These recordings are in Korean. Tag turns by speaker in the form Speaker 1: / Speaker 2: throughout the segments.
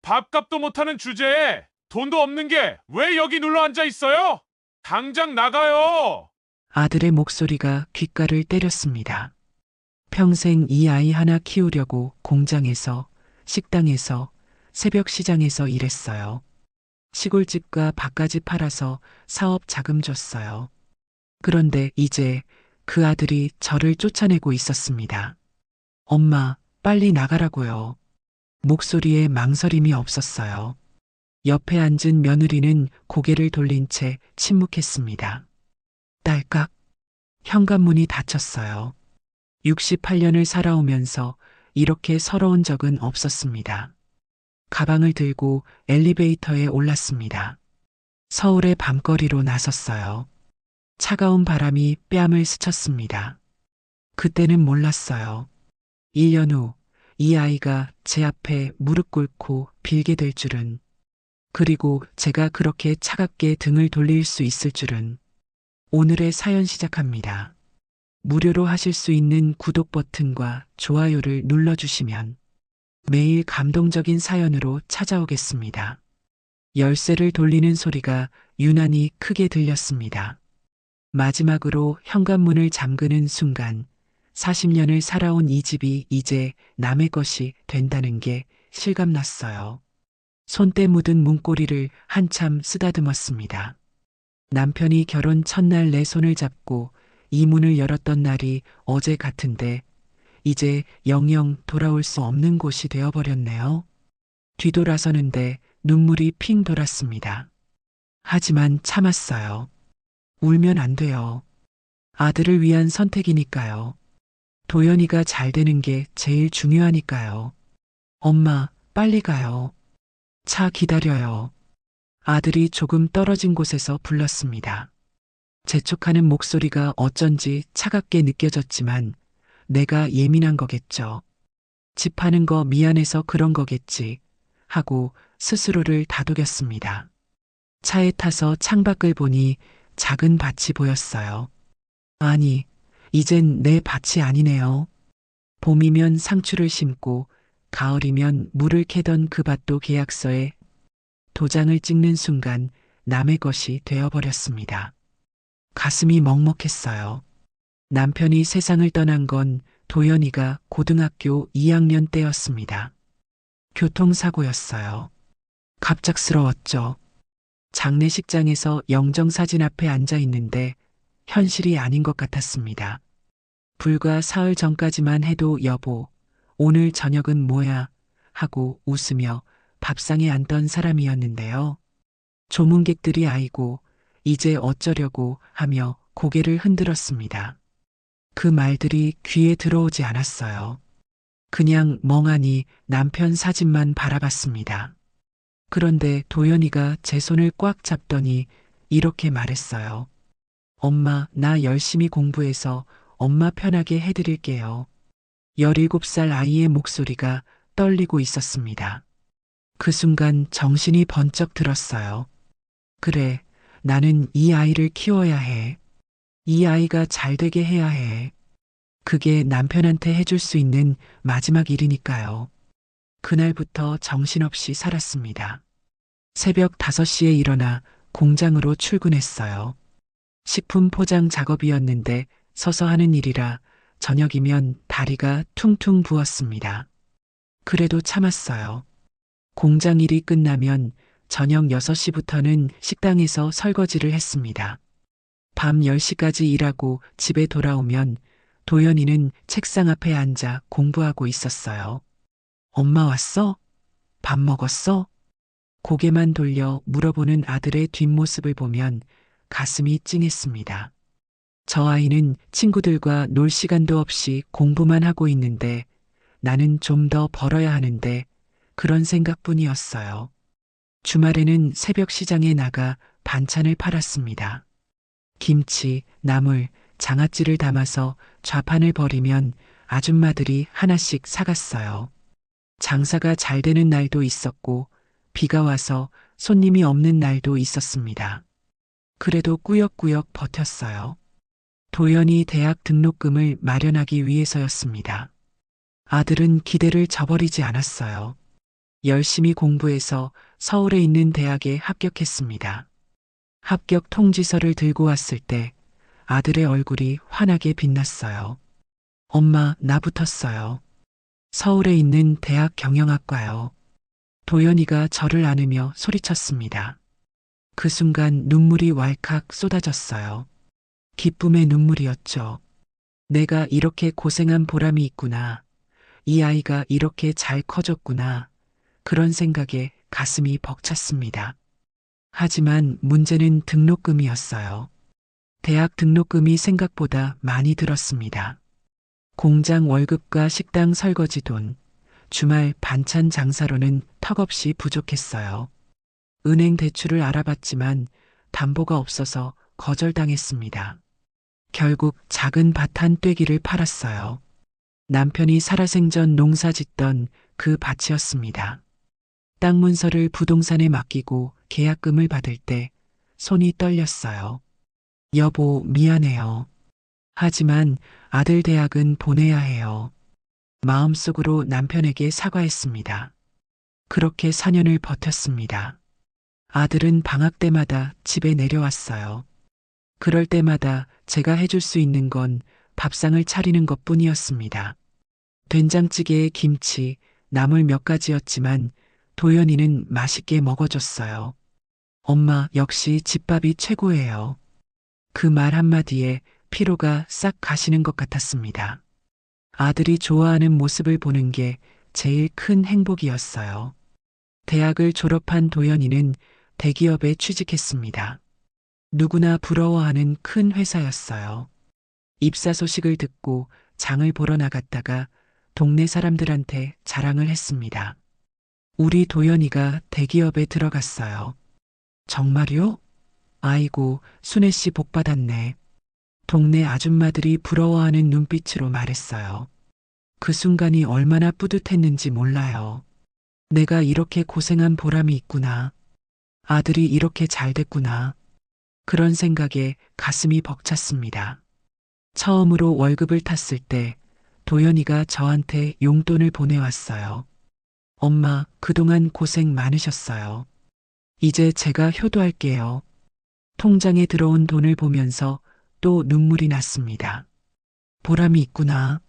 Speaker 1: 밥값도 못하는 주제에 돈도 없는 게 왜 여기 눌러 앉아 있어요? 당장 나가요!
Speaker 2: 아들의 목소리가 귓가를 때렸습니다. 평생 이 아이 하나 키우려고 공장에서, 식당에서, 새벽 시장에서 일했어요. 시골집과 밭까지 팔아서 사업 자금 줬어요. 그런데 이제 그 아들이 저를 쫓아내고 있었습니다. 엄마, 빨리 나가라고요. 목소리에 망설임이 없었어요. 옆에 앉은 며느리는 고개를 돌린 채 침묵했습니다. 딸깍, 현관문이 닫혔어요. 68년을 살아오면서 이렇게 서러운 적은 없었습니다. 가방을 들고 엘리베이터에 올랐습니다. 서울의 밤거리로 나섰어요. 차가운 바람이 뺨을 스쳤습니다. 그때는 몰랐어요. 1년 후 이 아이가 제 앞에 무릎 꿇고 빌게 될 줄은, 그리고 제가 그렇게 차갑게 등을 돌릴 수 있을 줄은. 오늘의 사연 시작합니다. 무료로 하실 수 있는 구독 버튼과 좋아요를 눌러주시면 매일 감동적인 사연으로 찾아오겠습니다. 열쇠를 돌리는 소리가 유난히 크게 들렸습니다. 마지막으로 현관문을 잠그는 순간 40년을 살아온 이 집이 이제 남의 것이 된다는 게 실감났어요. 손때 묻은 문고리를 한참 쓰다듬었습니다. 남편이 결혼 첫날 내 손을 잡고 이 문을 열었던 날이 어제 같은데 이제 영영 돌아올 수 없는 곳이 되어버렸네요. 뒤돌아서는데 눈물이 핑 돌았습니다. 하지만 참았어요. 울면 안 돼요. 아들을 위한 선택이니까요. 도연이가 잘 되는 게 제일 중요하니까요. 엄마, 빨리 가요. 차 기다려요. 아들이 조금 떨어진 곳에서 불렀습니다. 재촉하는 목소리가 어쩐지 차갑게 느껴졌지만 내가 예민한 거겠죠. 집 파는 거 미안해서 그런 거겠지 하고 스스로를 다독였습니다. 차에 타서 창밖을 보니 작은 밭이 보였어요. 아니, 이젠 내 밭이 아니네요. 봄이면 상추를 심고 가을이면 물을 캐던 그 밭도 계약서에 도장을 찍는 순간 남의 것이 되어버렸습니다. 가슴이 먹먹했어요. 남편이 세상을 떠난 건 도연이가 고등학교 2학년 때였습니다. 교통사고였어요. 갑작스러웠죠. 장례식장에서 영정사진 앞에 앉아 있는데 현실이 아닌 것 같았습니다. 불과 사흘 전까지만 해도 여보, 오늘 저녁은 뭐야? 하고 웃으며 밥상에 앉던 사람이었는데요. 조문객들이 아이고, 이제 어쩌려고 하며 고개를 흔들었습니다. 그 말들이 귀에 들어오지 않았어요. 그냥 멍하니 남편 사진만 바라봤습니다. 그런데 도연이가 제 손을 꽉 잡더니 이렇게 말했어요. 엄마, 나 열심히 공부해서 엄마 편하게 해드릴게요. 17살 아이의 목소리가 떨리고 있었습니다. 그 순간 정신이 번쩍 들었어요. 그래, 나는 이 아이를 키워야 해. 이 아이가 잘 되게 해야 해. 그게 남편한테 해줄 수 있는 마지막 일이니까요. 그날부터 정신없이 살았습니다. 새벽 5시에 일어나 공장으로 출근했어요. 식품 포장 작업이었는데 서서 하는 일이라 저녁이면 다리가 퉁퉁 부었습니다. 그래도 참았어요. 공장 일이 끝나면 저녁 6시부터는 식당에서 설거지를 했습니다. 밤 10시까지 일하고 집에 돌아오면 도연이는 책상 앞에 앉아 공부하고 있었어요. 엄마 왔어? 밥 먹었어? 고개만 돌려 물어보는 아들의 뒷모습을 보면 가슴이 찡했습니다. 저 아이는 친구들과 놀 시간도 없이 공부만 하고 있는데 나는 좀 더 벌어야 하는데 그런 생각뿐이었어요. 주말에는 새벽 시장에 나가 반찬을 팔았습니다. 김치, 나물, 장아찌를 담아서 좌판을 벌이면 아줌마들이 하나씩 사갔어요. 장사가 잘 되는 날도 있었고 비가 와서 손님이 없는 날도 있었습니다. 그래도 꾸역꾸역 버텼어요. 도연이 대학 등록금을 마련하기 위해서였습니다. 아들은 기대를 저버리지 않았어요. 열심히 공부해서 서울에 있는 대학에 합격했습니다. 합격 통지서를 들고 왔을 때 아들의 얼굴이 환하게 빛났어요. 엄마, 나 붙었어요. 서울에 있는 대학 경영학과요. 도연이가 저를 안으며 소리쳤습니다. 그 순간 눈물이 왈칵 쏟아졌어요. 기쁨의 눈물이었죠. 내가 이렇게 고생한 보람이 있구나. 이 아이가 이렇게 잘 커졌구나. 그런 생각에 가슴이 벅찼습니다. 하지만 문제는 등록금이었어요. 대학 등록금이 생각보다 많이 들었습니다. 공장 월급과 식당 설거지 돈, 주말 반찬 장사로는 턱없이 부족했어요. 은행 대출을 알아봤지만 담보가 없어서 거절당했습니다. 결국 작은 밭 한 떼기를 팔았어요. 남편이 살아생전 농사 짓던 그 밭이었습니다. 땅 문서를 부동산에 맡기고 계약금을 받을 때 손이 떨렸어요. 여보, 미안해요. 하지만 아들 대학은 보내야 해요. 마음속으로 남편에게 사과했습니다. 그렇게 4년을 버텼습니다. 아들은 방학 때마다 집에 내려왔어요. 그럴 때마다 제가 해줄 수 있는 건 밥상을 차리는 것 뿐이었습니다. 된장찌개에 김치, 나물 몇 가지였지만 도연이는 맛있게 먹어줬어요. 엄마, 역시 집밥이 최고예요. 그 말 한마디에 피로가 싹 가시는 것 같았습니다. 아들이 좋아하는 모습을 보는 게 제일 큰 행복이었어요. 대학을 졸업한 도연이는 대기업에 취직했습니다. 누구나 부러워하는 큰 회사였어요. 입사 소식을 듣고 장을 보러 나갔다가 동네 사람들한테 자랑을 했습니다. 우리 도연이가 대기업에 들어갔어요. 정말요? 아이고, 순애 씨 복 받았네. 동네 아줌마들이 부러워하는 눈빛으로 말했어요. 그 순간이 얼마나 뿌듯했는지 몰라요. 내가 이렇게 고생한 보람이 있구나. 아들이 이렇게 잘 됐구나. 그런 생각에 가슴이 벅찼습니다. 처음으로 월급을 탔을 때 도연이가 저한테 용돈을 보내왔어요. 엄마, 그동안 고생 많으셨어요. 이제 제가 효도할게요. 통장에 들어온 돈을 보면서 또 눈물이 났습니다. 보람이 있구나.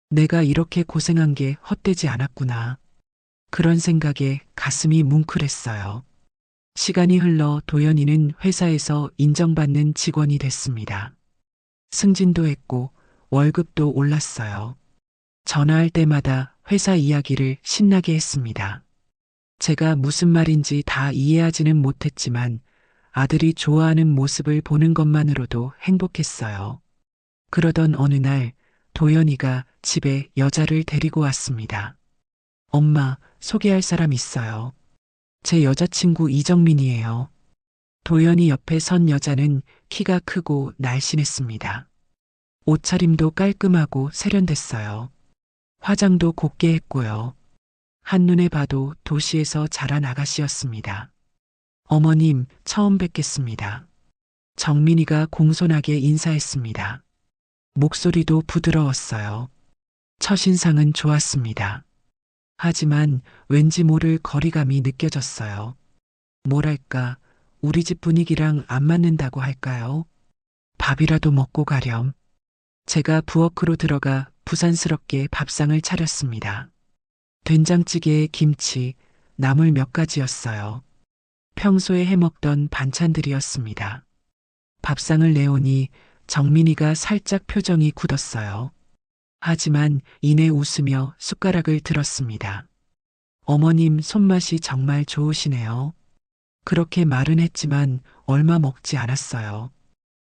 Speaker 2: 내가 이렇게 고생한 게 헛되지 않았구나. 그런 생각에 가슴이 뭉클했어요. 시간이 흘러 도연이는 회사에서 인정받는 직원이 됐습니다. 승진도 했고 월급도 올랐어요. 전화할 때마다 회사 이야기를 신나게 했습니다. 제가 무슨 말인지 다 이해하지는 못했지만 아들이 좋아하는 모습을 보는 것만으로도 행복했어요. 그러던 어느 날 도연이가 집에 여자를 데리고 왔습니다. 엄마, 소개할 사람 있어요. 제 여자친구 이정민이에요. 도연이 옆에 선 여자는 키가 크고 날씬했습니다. 옷차림도 깔끔하고 세련됐어요. 화장도 곱게 했고요. 한눈에 봐도 도시에서 자란 아가씨였습니다. 어머님, 처음 뵙겠습니다. 정민이가 공손하게 인사했습니다. 목소리도 부드러웠어요. 첫인상은 좋았습니다. 하지만 왠지 모를 거리감이 느껴졌어요. 뭐랄까, 우리 집 분위기랑 안 맞는다고 할까요? 밥이라도 먹고 가렴. 제가 부엌으로 들어가 부산스럽게 밥상을 차렸습니다. 된장찌개에 김치, 나물 몇 가지였어요. 평소에 해먹던 반찬들이었습니다. 밥상을 내오니 정민이가 살짝 표정이 굳었어요. 하지만 이내 웃으며 숟가락을 들었습니다. 어머님 손맛이 정말 좋으시네요. 그렇게 말은 했지만 얼마 먹지 않았어요.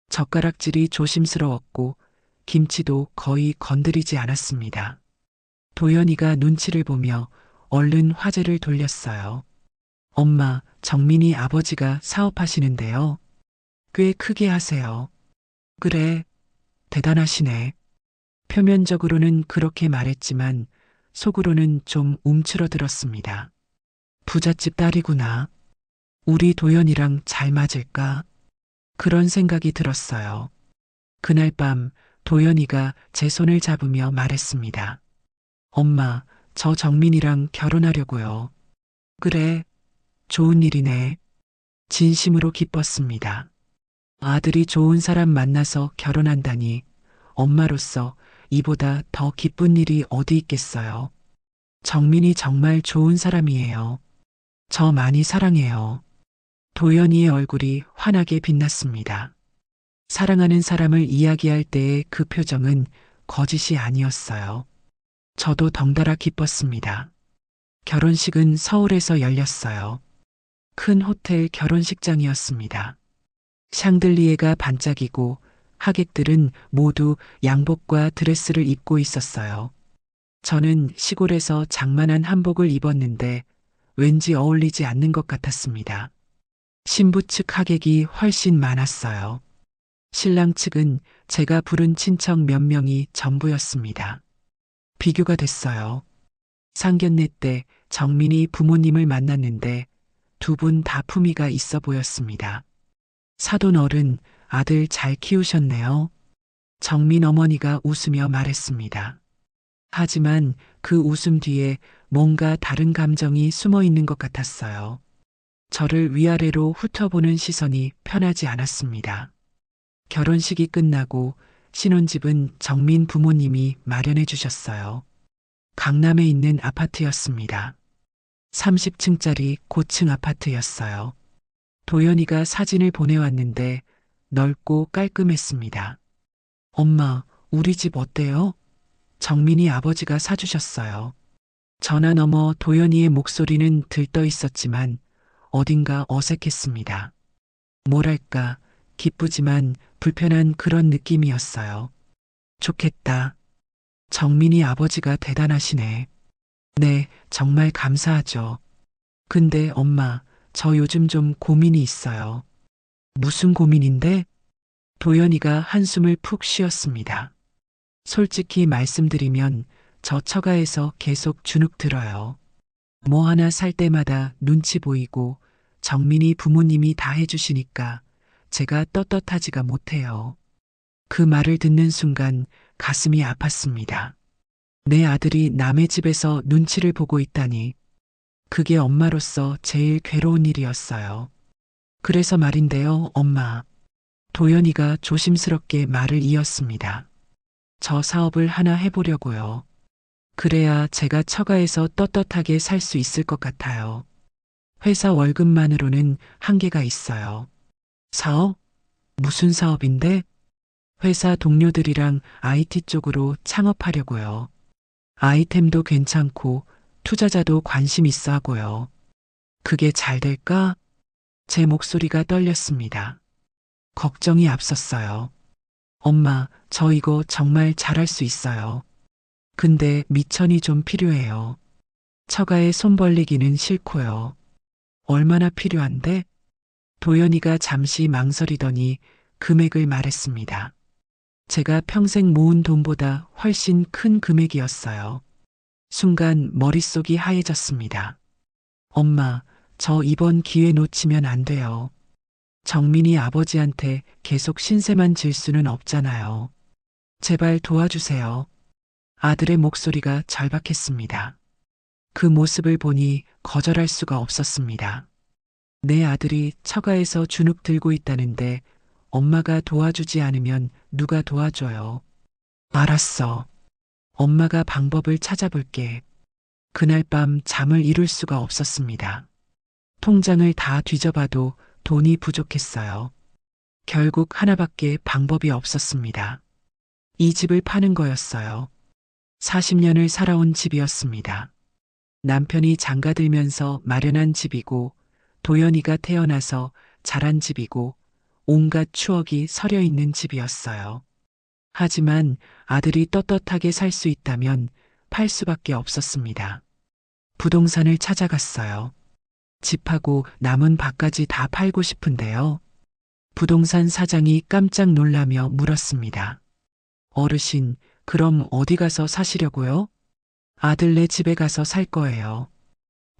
Speaker 2: 젓가락질이 조심스러웠고 김치도 거의 건드리지 않았습니다. 도연이가 눈치를 보며 얼른 화제를 돌렸어요. 엄마, 정민이 아버지가 사업하시는데요. 꽤 크게 하세요. 그래, 대단하시네. 표면적으로는 그렇게 말했지만 속으로는 좀 움츠러들었습니다. 부잣집 딸이구나. 우리 도연이랑 잘 맞을까? 그런 생각이 들었어요. 그날 밤 도연이가 제 손을 잡으며 말했습니다. 엄마, 저 정민이랑 결혼하려고요. 그래, 좋은 일이네. 진심으로 기뻤습니다. 아들이 좋은 사람 만나서 결혼한다니 엄마로서 이보다 더 기쁜 일이 어디 있겠어요. 정민이 정말 좋은 사람이에요. 저 많이 사랑해요. 도연이의 얼굴이 환하게 빛났습니다. 사랑하는 사람을 이야기할 때의 그 표정은 거짓이 아니었어요. 저도 덩달아 기뻤습니다. 결혼식은 서울에서 열렸어요. 큰 호텔 결혼식장이었습니다. 샹들리에가 반짝이고 하객들은 모두 양복과 드레스를 입고 있었어요. 저는 시골에서 장만한 한복을 입었는데 왠지 어울리지 않는 것 같았습니다. 신부 측 하객이 훨씬 많았어요. 신랑 측은 제가 부른 친척 몇 명이 전부였습니다. 비교가 됐어요. 상견례 때 정민이 부모님을 만났는데 두 분 다 품위가 있어 보였습니다. 사돈 어른, 아들 잘 키우셨네요. 정민 어머니가 웃으며 말했습니다. 하지만 그 웃음 뒤에 뭔가 다른 감정이 숨어 있는 것 같았어요. 저를 위아래로 훑어보는 시선이 편하지 않았습니다. 결혼식이 끝나고 신혼집은 정민 부모님이 마련해 주셨어요. 강남에 있는 아파트였습니다. 30층짜리 고층 아파트였어요. 도연이가 사진을 보내왔는데 넓고 깔끔했습니다. 엄마, 우리 집 어때요? 정민이 아버지가 사주셨어요. 전화 너머 도연이의 목소리는 들떠 있었지만 어딘가 어색했습니다. 뭐랄까, 기쁘지만 불편한 그런 느낌이었어요. 좋겠다. 정민이 아버지가 대단하시네. 네, 정말 감사하죠. 근데 엄마, 저 요즘 좀 고민이 있어요. 무슨 고민인데? 도연이가 한숨을 푹 쉬었습니다. 솔직히 말씀드리면 저 처가에서 계속 주눅 들어요. 뭐 하나 살 때마다 눈치 보이고 정민이 부모님이 다 해주시니까 제가 떳떳하지가 못해요. 그 말을 듣는 순간 가슴이 아팠습니다. 내 아들이 남의 집에서 눈치를 보고 있다니. 그게 엄마로서 제일 괴로운 일이었어요. 그래서 말인데요, 엄마. 도연이가 조심스럽게 말을 이었습니다. 저 사업을 하나 해보려고요. 그래야 제가 처가에서 떳떳하게 살 수 있을 것 같아요. 회사 월급만으로는 한계가 있어요. 사업? 무슨 사업인데? 회사 동료들이랑 IT 쪽으로 창업하려고요. 아이템도 괜찮고 투자자도 관심 있어 하고요. 그게 잘 될까? 제 목소리가 떨렸습니다. 걱정이 앞섰어요. 엄마, 저 이거 정말 잘할 수 있어요. 근데 미천이 좀 필요해요. 처가에 손 벌리기는 싫고요. 얼마나 필요한데? 도연이가 잠시 망설이더니 금액을 말했습니다. 제가 평생 모은 돈보다 훨씬 큰 금액이었어요. 순간 머릿속이 하얘졌습니다. 엄마, 저 이번 기회 놓치면 안 돼요. 정민이 아버지한테 계속 신세만 질 수는 없잖아요. 제발 도와주세요. 아들의 목소리가 절박했습니다. 그 모습을 보니 거절할 수가 없었습니다. 내 아들이 처가에서 주눅 들고 있다는데 엄마가 도와주지 않으면 누가 도와줘요. 알았어. 엄마가 방법을 찾아볼게. 그날 밤 잠을 이룰 수가 없었습니다. 통장을 다 뒤져봐도 돈이 부족했어요. 결국 하나밖에 방법이 없었습니다. 이 집을 파는 거였어요. 40년을 살아온 집이었습니다. 남편이 장가들면서 마련한 집이고 도연이가 태어나서 자란 집이고 온갖 추억이 서려 있는 집이었어요. 하지만 아들이 떳떳하게 살 수 있다면 팔 수밖에 없었습니다. 부동산을 찾아갔어요. 집하고 남은 밭까지 다 팔고 싶은데요. 부동산 사장이 깜짝 놀라며 물었습니다. 어르신, 그럼 어디 가서 사시려고요? 아들네 집에 가서 살 거예요.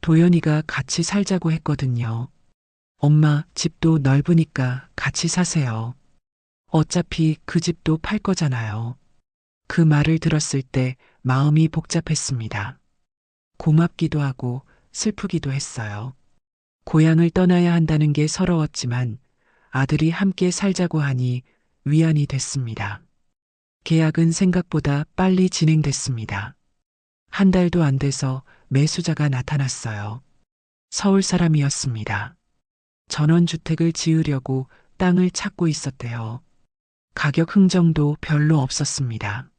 Speaker 2: 도연이가 같이 살자고 했거든요. 엄마, 집도 넓으니까 같이 사세요. 어차피 그 집도 팔 거잖아요. 그 말을 들었을 때 마음이 복잡했습니다. 고맙기도 하고 슬프기도 했어요. 고향을 떠나야 한다는 게 서러웠지만 아들이 함께 살자고 하니 위안이 됐습니다. 계약은 생각보다 빨리 진행됐습니다. 한 달도 안 돼서 매수자가 나타났어요. 서울 사람이었습니다. 전원주택을 지으려고 땅을 찾고 있었대요. 가격 흥정도 별로 없었습니다.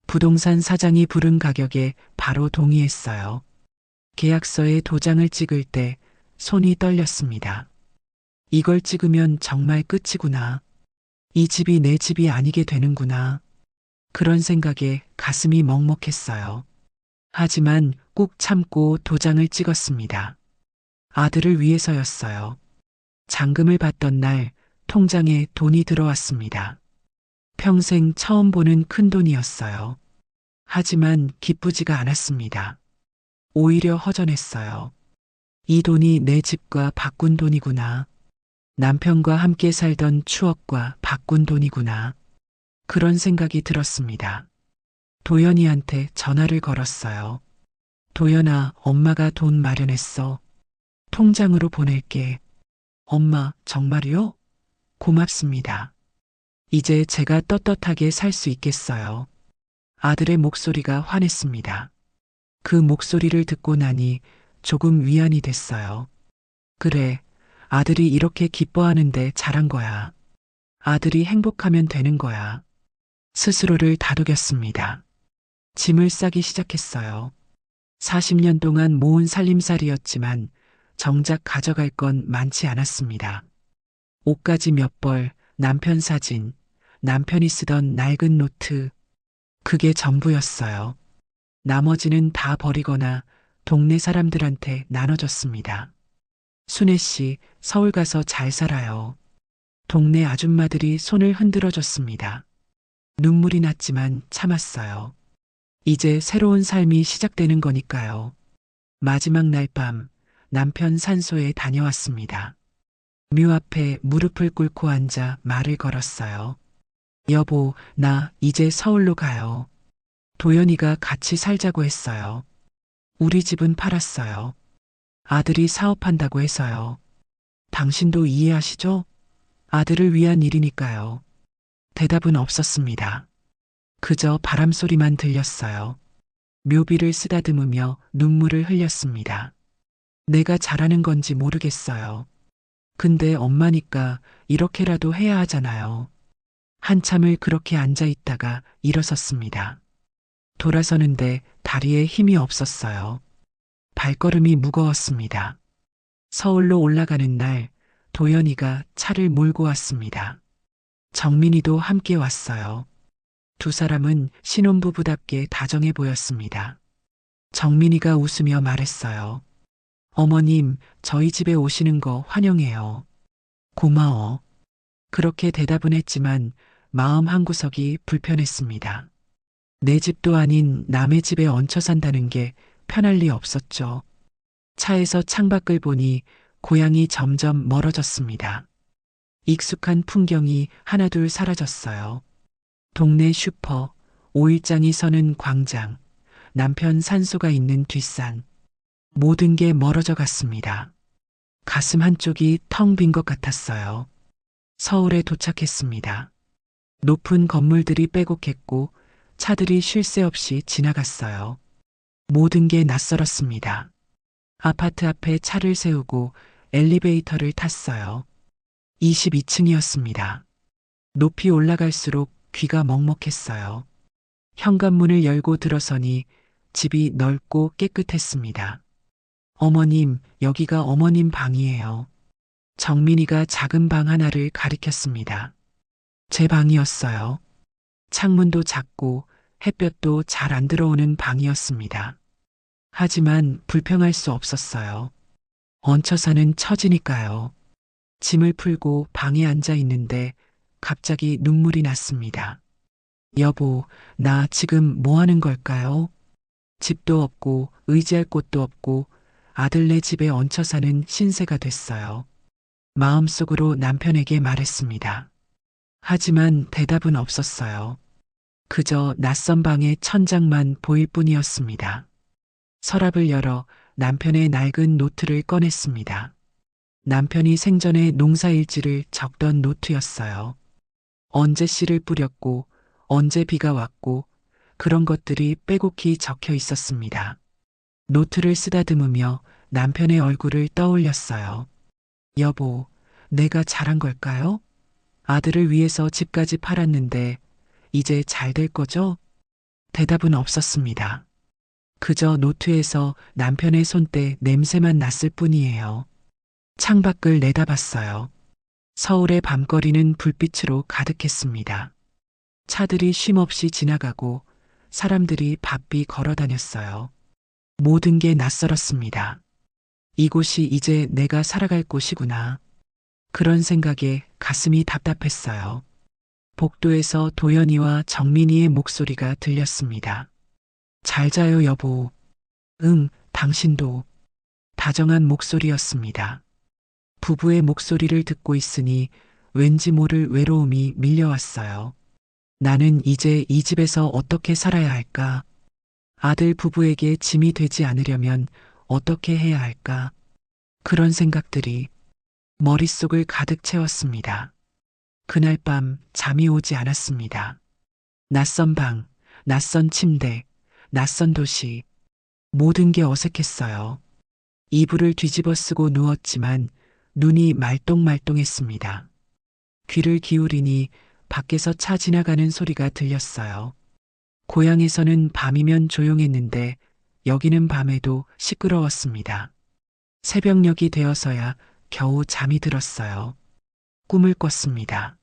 Speaker 2: 부동산 사장이 부른 가격에 바로 동의했어요. 계약서에 도장을 찍을 때 손이 떨렸습니다. 이걸 찍으면 정말 끝이구나. 이 집이 내 집이 아니게 되는구나. 그런 생각에 가슴이 먹먹했어요. 하지만 꾹 참고 도장을 찍었습니다. 아들을 위해서였어요. 잔금을 받던 날 통장에 돈이 들어왔습니다. 평생 처음 보는 큰 돈이었어요. 하지만 기쁘지가 않았습니다. 오히려 허전했어요. 이 돈이 내 집과 바꾼 돈이구나. 남편과 함께 살던 추억과 바꾼 돈이구나. 그런 생각이 들었습니다. 도연이한테 전화를 걸었어요. 도연아, 엄마가 돈 마련했어. 통장으로 보낼게. 엄마, 정말요? 고맙습니다. 이제 제가 떳떳하게 살 수 있겠어요. 아들의 목소리가 환했습니다. 그 목소리를 듣고 나니 조금 위안이 됐어요. 그래, 아들이 이렇게 기뻐하는데 잘한 거야. 아들이 행복하면 되는 거야. 스스로를 다독였습니다. 짐을 싸기 시작했어요. 40년 동안 모은 살림살이였지만 정작 가져갈 건 많지 않았습니다. 옷가지 몇 벌, 남편 사진, 남편이 쓰던 낡은 노트, 그게 전부였어요. 나머지는 다 버리거나 동네 사람들한테 나눠줬습니다. 순애 씨, 서울 가서 잘 살아요. 동네 아줌마들이 손을 흔들어 줬습니다. 눈물이 났지만 참았어요. 이제 새로운 삶이 시작되는 거니까요. 마지막 날 밤, 남편 산소에 다녀왔습니다. 묘 앞에 무릎을 꿇고 앉아 말을 걸었어요. 여보, 나 이제 서울로 가요. 도연이가 같이 살자고 했어요. 우리 집은 팔았어요. 아들이 사업한다고 해서요. 당신도 이해하시죠? 아들을 위한 일이니까요. 대답은 없었습니다. 그저 바람소리만 들렸어요. 묘비를 쓰다듬으며 눈물을 흘렸습니다. 내가 잘하는 건지 모르겠어요. 근데 엄마니까 이렇게라도 해야 하잖아요. 한참을 그렇게 앉아 있다가 일어섰습니다. 돌아서는데 다리에 힘이 없었어요. 발걸음이 무거웠습니다. 서울로 올라가는 날 도연이가 차를 몰고 왔습니다. 정민이도 함께 왔어요. 두 사람은 신혼부부답게 다정해 보였습니다. 정민이가 웃으며 말했어요. 어머님, 저희 집에 오시는 거 환영해요. 고마워. 그렇게 대답은 했지만 마음 한구석이 불편했습니다. 내 집도 아닌 남의 집에 얹혀 산다는 게 편할 리 없었죠. 차에서 창밖을 보니 고향이 점점 멀어졌습니다. 익숙한 풍경이 하나둘 사라졌어요. 동네 슈퍼, 오일장이 서는 광장, 남편 산소가 있는 뒷산. 모든 게 멀어져 갔습니다. 가슴 한쪽이 텅 빈 것 같았어요. 서울에 도착했습니다. 높은 건물들이 빼곡했고 차들이 쉴 새 없이 지나갔어요. 모든 게 낯설었습니다. 아파트 앞에 차를 세우고 엘리베이터를 탔어요. 22층이었습니다. 높이 올라갈수록 귀가 먹먹했어요. 현관문을 열고 들어서니 집이 넓고 깨끗했습니다. 어머님, 여기가 어머님 방이에요. 정민이가 작은 방 하나를 가리켰습니다. 제 방이었어요. 창문도 작고 햇볕도 잘 안 들어오는 방이었습니다. 하지만 불평할 수 없었어요. 얹혀 사는 처지니까요. 짐을 풀고 방에 앉아 있는데 갑자기 눈물이 났습니다. 여보, 나 지금 뭐 하는 걸까요? 집도 없고 의지할 곳도 없고 아들네 집에 얹혀 사는 신세가 됐어요. 마음속으로 남편에게 말했습니다. 하지만 대답은 없었어요. 그저 낯선 방의 천장만 보일 뿐이었습니다. 서랍을 열어 남편의 낡은 노트를 꺼냈습니다. 남편이 생전에 농사일지를 적던 노트였어요. 언제 씨를 뿌렸고, 언제 비가 왔고, 그런 것들이 빼곡히 적혀 있었습니다. 노트를 쓰다듬으며 남편의 얼굴을 떠올렸어요. 여보, 내가 잘한 걸까요? 아들을 위해서 집까지 팔았는데, 이제 잘 될 거죠? 대답은 없었습니다. 그저 노트에서 남편의 손때 냄새만 났을 뿐이에요. 창밖을 내다봤어요. 서울의 밤거리는 불빛으로 가득했습니다. 차들이 쉼없이 지나가고 사람들이 바삐 걸어 다녔어요. 모든 게 낯설었습니다. 이곳이 이제 내가 살아갈 곳이구나. 그런 생각에 가슴이 답답했어요. 복도에서 도연이와 정민이의 목소리가 들렸습니다. 잘 자요, 여보. 응, 당신도. 다정한 목소리였습니다. 부부의 목소리를 듣고 있으니 왠지 모를 외로움이 밀려왔어요. 나는 이제 이 집에서 어떻게 살아야 할까? 아들 부부에게 짐이 되지 않으려면 어떻게 해야 할까? 그런 생각들이 머릿속을 가득 채웠습니다. 그날 밤 잠이 오지 않았습니다. 낯선 방, 낯선 침대, 낯선 도시, 모든 게 어색했어요. 이불을 뒤집어 쓰고 누웠지만 눈이 말똥말똥했습니다. 귀를 기울이니 밖에서 차 지나가는 소리가 들렸어요. 고향에서는 밤이면 조용했는데 여기는 밤에도 시끄러웠습니다. 새벽녘이 되어서야 겨우 잠이 들었어요. 꿈을 꿨습니다.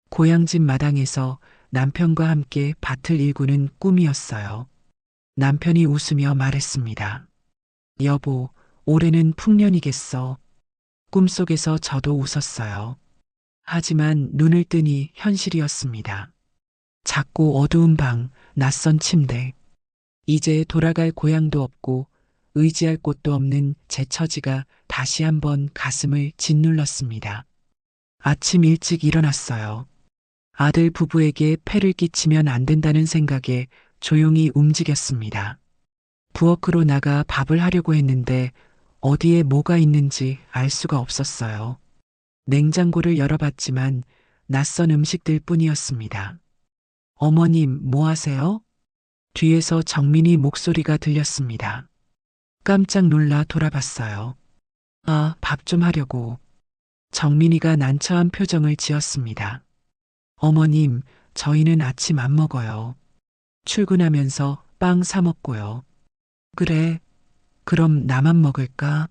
Speaker 2: 고향집 마당에서 남편과 함께 밭을 일구는 꿈이었어요. 남편이 웃으며 말했습니다. 여보, 올해는 풍년이겠어. 꿈속에서 저도 웃었어요. 하지만 눈을 뜨니 현실이었습니다. 작고 어두운 방, 낯선 침대. 이제 돌아갈 고향도 없고 의지할 곳도 없는 제 처지가 다시 한번 가슴을 짓눌렀습니다. 아침 일찍 일어났어요. 아들 부부에게 폐를 끼치면 안 된다는 생각에 조용히 움직였습니다. 부엌으로 나가 밥을 하려고 했는데 어디에 뭐가 있는지 알 수가 없었어요. 냉장고를 열어봤지만 낯선 음식들 뿐이었습니다. 어머님, 뭐 하세요? 뒤에서 정민이 목소리가 들렸습니다. 깜짝 놀라 돌아봤어요. 아, 밥 좀 하려고. 정민이가 난처한 표정을 지었습니다. 어머님, 저희는 아침 안 먹어요. 출근하면서 빵 사 먹고요. 그래, 그럼 나만 먹을까?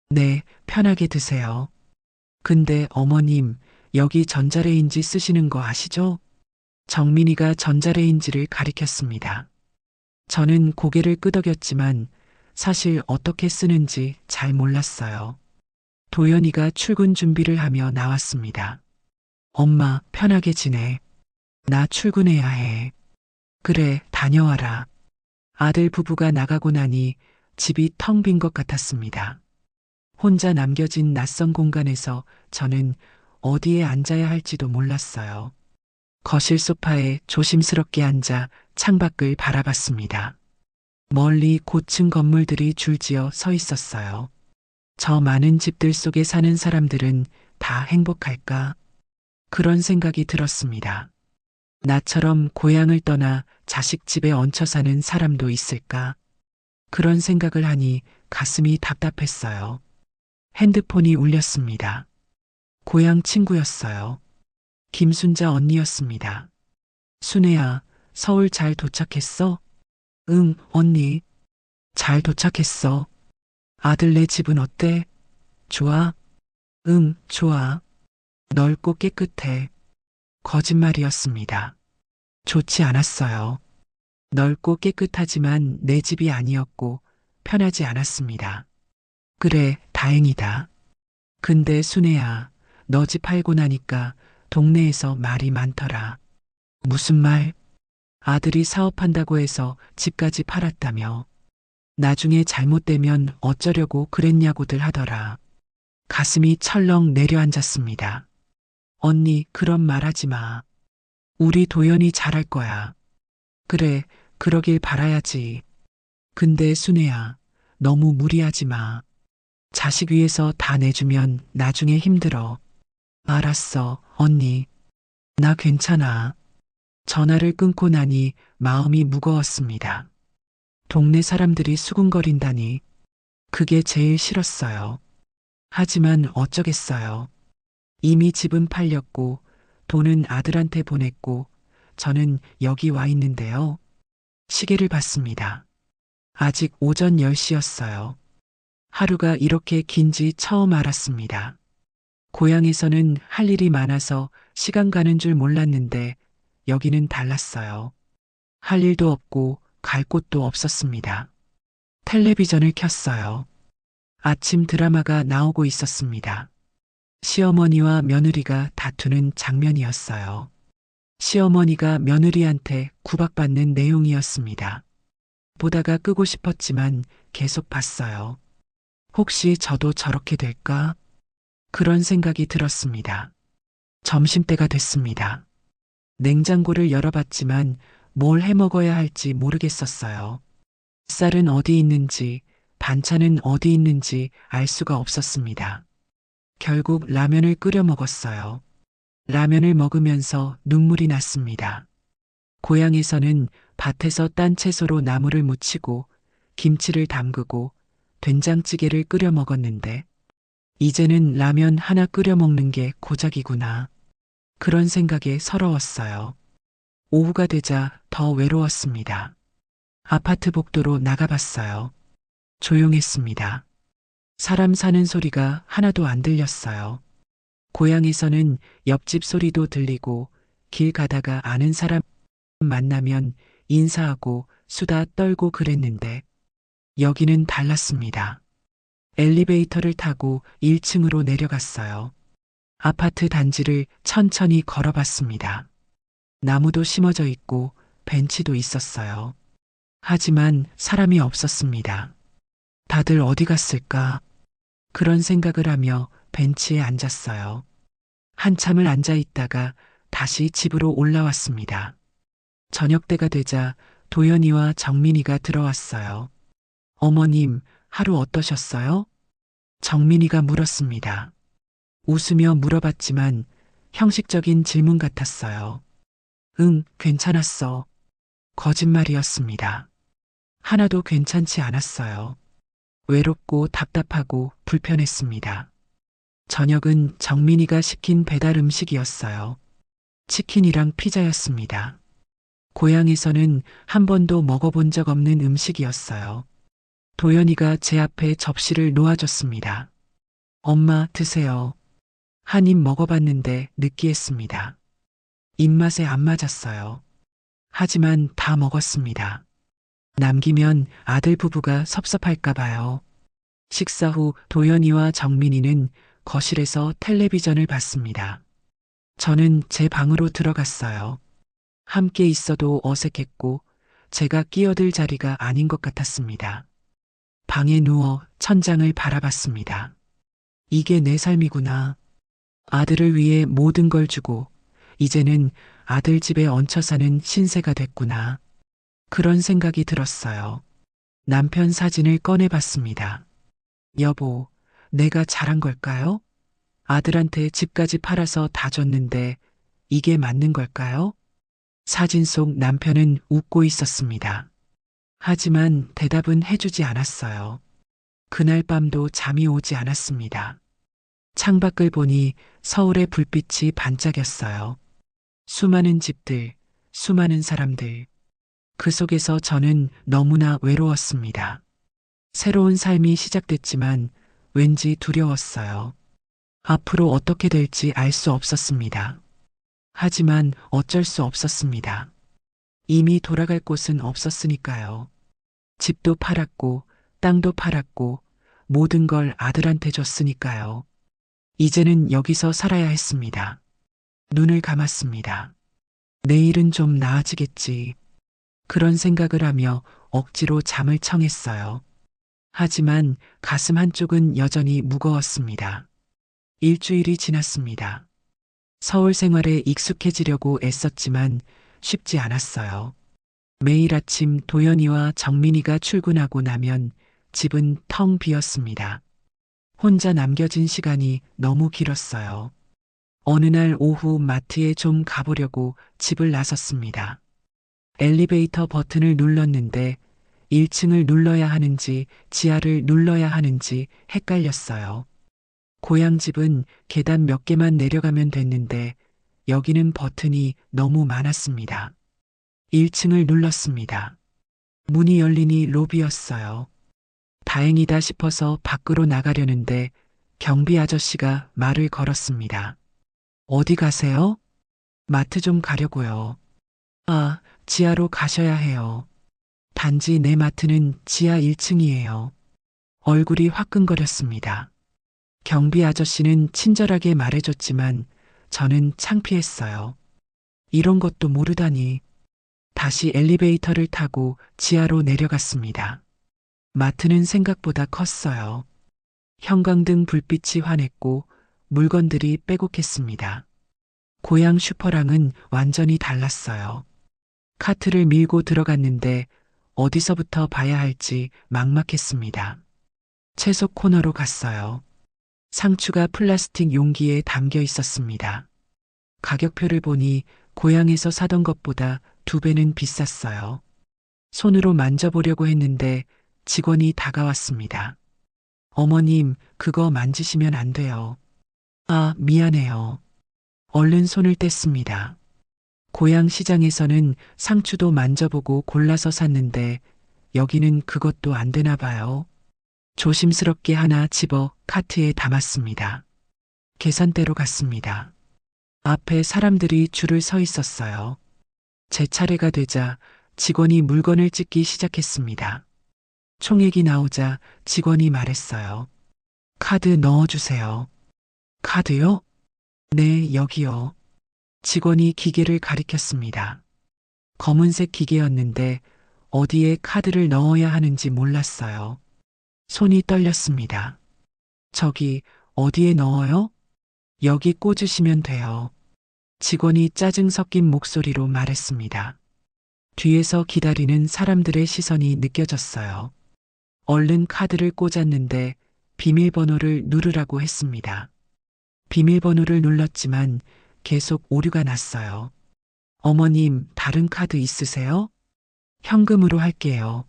Speaker 2: 네, 편하게 드세요. 근데 어머님, 여기 전자레인지 쓰시는 거 아시죠? 정민이가 전자레인지를 가리켰습니다. 저는 고개를 끄덕였지만 사실 어떻게 쓰는지 잘 몰랐어요. 도연이가 출근 준비를 하며 나왔습니다. 엄마, 편하게 지내. 나 출근해야 해. 그래, 다녀와라. 아들 부부가 나가고 나니 집이 텅 빈 것 같았습니다. 혼자 남겨진 낯선 공간에서 저는 어디에 앉아야 할지도 몰랐어요. 거실 소파에 조심스럽게 앉아 창밖을 바라봤습니다. 멀리 고층 건물들이 줄지어 서 있었어요. 저 많은 집들 속에 사는 사람들은 다 행복할까? 그런 생각이 들었습니다. 나처럼 고향을 떠나 자식 집에 얹혀 사는 사람도 있을까? 그런 생각을 하니 가슴이 답답했어요. 핸드폰이 울렸습니다. 고향 친구였어요. 김순자 언니였습니다. 순애야, 서울 잘 도착했어? 응, 언니. 잘 도착했어. 아들네 집은 어때? 좋아? 응, 좋아. 넓고 깨끗해. 거짓말이었습니다. 좋지 않았어요. 넓고 깨끗하지만 내 집이 아니었고 편하지 않았습니다. 그래, 다행이다. 근데 순애야, 너 집 팔고 나니까 동네에서 말이 많더라. 무슨 말? 아들이 사업한다고 해서 집까지 팔았다며. 나중에 잘못되면 어쩌려고 그랬냐고들 하더라. 가슴이 철렁 내려앉았습니다. 언니, 그런 말 하지 마. 우리 도연이 잘할 거야. 그래, 그러길 바라야지. 근데 순애야, 너무 무리하지 마. 자식 위해서 다 내주면 나중에 힘들어. 알았어, 언니. 나 괜찮아. 전화를 끊고 나니 마음이 무거웠습니다. 동네 사람들이 수군거린다니 그게 제일 싫었어요. 하지만 어쩌겠어요. 이미 집은 팔렸고 돈은 아들한테 보냈고 저는 여기 와 있는데요. 시계를 봤습니다. 아직 오전 10시였어요. 하루가 이렇게 긴지 처음 알았습니다. 고향에서는 할 일이 많아서 시간 가는 줄 몰랐는데 여기는 달랐어요. 할 일도 없고 갈 곳도 없었습니다. 텔레비전을 켰어요. 아침 드라마가 나오고 있었습니다. 시어머니와 며느리가 다투는 장면이었어요. 시어머니가 며느리한테 구박받는 내용이었습니다. 보다가 끄고 싶었지만 계속 봤어요. 혹시 저도 저렇게 될까? 그런 생각이 들었습니다. 점심때가 됐습니다. 냉장고를 열어봤지만 뭘 해 먹어야 할지 모르겠었어요. 쌀은 어디 있는지, 반찬은 어디 있는지 알 수가 없었습니다. 결국 라면을 끓여 먹었어요. 라면을 먹으면서 눈물이 났습니다. 고향에서는 밭에서 딴 채소로 나물을 무치고 김치를 담그고 된장찌개를 끓여 먹었는데 이제는 라면 하나 끓여 먹는 게 고작이구나. 그런 생각에 서러웠어요. 오후가 되자 더 외로웠습니다. 아파트 복도로 나가봤어요. 조용했습니다. 사람 사는 소리가 하나도 안 들렸어요. 고향에서는 옆집 소리도 들리고 길 가다가 아는 사람 만나면 인사하고 수다 떨고 그랬는데 여기는 달랐습니다. 엘리베이터를 타고 1층으로 내려갔어요. 아파트 단지를 천천히 걸어봤습니다. 나무도 심어져 있고 벤치도 있었어요. 하지만 사람이 없었습니다. 다들 어디 갔을까? 그런 생각을 하며 벤치에 앉았어요. 한참을 앉아 있다가 다시 집으로 올라왔습니다. 저녁 때가 되자 도연이와 정민이가 들어왔어요. 어머님, 하루 어떠셨어요? 정민이가 물었습니다. 웃으며 물어봤지만 형식적인 질문 같았어요. 응, 괜찮았어. 거짓말이었습니다. 하나도 괜찮지 않았어요. 외롭고 답답하고 불편했습니다. 저녁은 정민이가 시킨 배달 음식이었어요. 치킨이랑 피자였습니다. 고향에서는 한 번도 먹어본 적 없는 음식이었어요. 도연이가 제 앞에 접시를 놓아줬습니다. 엄마, 드세요. 한 입 먹어봤는데 느끼했습니다. 입맛에 안 맞았어요. 하지만 다 먹었습니다. 남기면 아들 부부가 섭섭할까 봐요. 식사 후 도연이와 정민이는 거실에서 텔레비전을 봤습니다. 저는 제 방으로 들어갔어요. 함께 있어도 어색했고 제가 끼어들 자리가 아닌 것 같았습니다. 방에 누워 천장을 바라봤습니다. 이게 내 삶이구나. 아들을 위해 모든 걸 주고 이제는 아들 집에 얹혀 사는 신세가 됐구나. 그런 생각이 들었어요. 남편 사진을 꺼내봤습니다. 여보, 내가 잘한 걸까요? 아들한테 집까지 팔아서 다 줬는데 이게 맞는 걸까요? 사진 속 남편은 웃고 있었습니다. 하지만 대답은 해주지 않았어요. 그날 밤도 잠이 오지 않았습니다. 창밖을 보니 서울의 불빛이 반짝였어요. 수많은 집들, 수많은 사람들. 그 속에서 저는 너무나 외로웠습니다. 새로운 삶이 시작됐지만 왠지 두려웠어요. 앞으로 어떻게 될지 알 수 없었습니다. 하지만 어쩔 수 없었습니다. 이미 돌아갈 곳은 없었으니까요. 집도 팔았고 땅도 팔았고 모든 걸 아들한테 줬으니까요. 이제는 여기서 살아야 했습니다. 눈을 감았습니다. 내일은 좀 나아지겠지. 그런 생각을 하며 억지로 잠을 청했어요. 하지만 가슴 한쪽은 여전히 무거웠습니다. 일주일이 지났습니다. 서울 생활에 익숙해지려고 애썼지만 쉽지 않았어요. 매일 아침 도연이와 정민이가 출근하고 나면 집은 텅 비었습니다. 혼자 남겨진 시간이 너무 길었어요. 어느 날 오후 마트에 좀 가보려고 집을 나섰습니다. 엘리베이터 버튼을 눌렀는데 1층을 눌러야 하는지 지하를 눌러야 하는지 헷갈렸어요. 고향 집은 계단 몇 개만 내려가면 됐는데 여기는 버튼이 너무 많았습니다. 1층을 눌렀습니다. 문이 열리니 로비였어요. 다행이다 싶어서 밖으로 나가려는데 경비 아저씨가 말을 걸었습니다. 어디 가세요? 마트 좀 가려고요. 아, 지하로 가셔야 해요. 단지 내 마트는 지하 1층이에요. 얼굴이 화끈거렸습니다. 경비 아저씨는 친절하게 말해줬지만 저는 창피했어요. 이런 것도 모르다니. 다시 엘리베이터를 타고 지하로 내려갔습니다. 마트는 생각보다 컸어요. 형광등 불빛이 환했고 물건들이 빼곡했습니다. 고향 슈퍼랑은 완전히 달랐어요. 카트를 밀고 들어갔는데 어디서부터 봐야 할지 막막했습니다. 채소 코너로 갔어요. 상추가 플라스틱 용기에 담겨 있었습니다. 가격표를 보니 고향에서 사던 것보다 2배는 비쌌어요. 손으로 만져보려고 했는데 직원이 다가왔습니다. 어머님, 그거 만지시면 안 돼요. 아, 미안해요. 얼른 손을 뗐습니다. 고향 시장에서는 상추도 만져보고 골라서 샀는데 여기는 그것도 안 되나 봐요. 조심스럽게 하나 집어 카트에 담았습니다. 계산대로 갔습니다. 앞에 사람들이 줄을 서 있었어요. 제 차례가 되자 직원이 물건을 찍기 시작했습니다. 총액이 나오자 직원이 말했어요. 카드 넣어주세요. 카드요? 네, 여기요. 직원이 기계를 가리켰습니다. 검은색 기계였는데 어디에 카드를 넣어야 하는지 몰랐어요. 손이 떨렸습니다. 저기, 어디에 넣어요? 여기 꽂으시면 돼요. 직원이 짜증 섞인 목소리로 말했습니다. 뒤에서 기다리는 사람들의 시선이 느껴졌어요. 얼른 카드를 꽂았는데 비밀번호를 누르라고 했습니다. 비밀번호를 눌렀지만 계속 오류가 났어요. 어머님, 다른 카드 있으세요? 현금으로 할게요.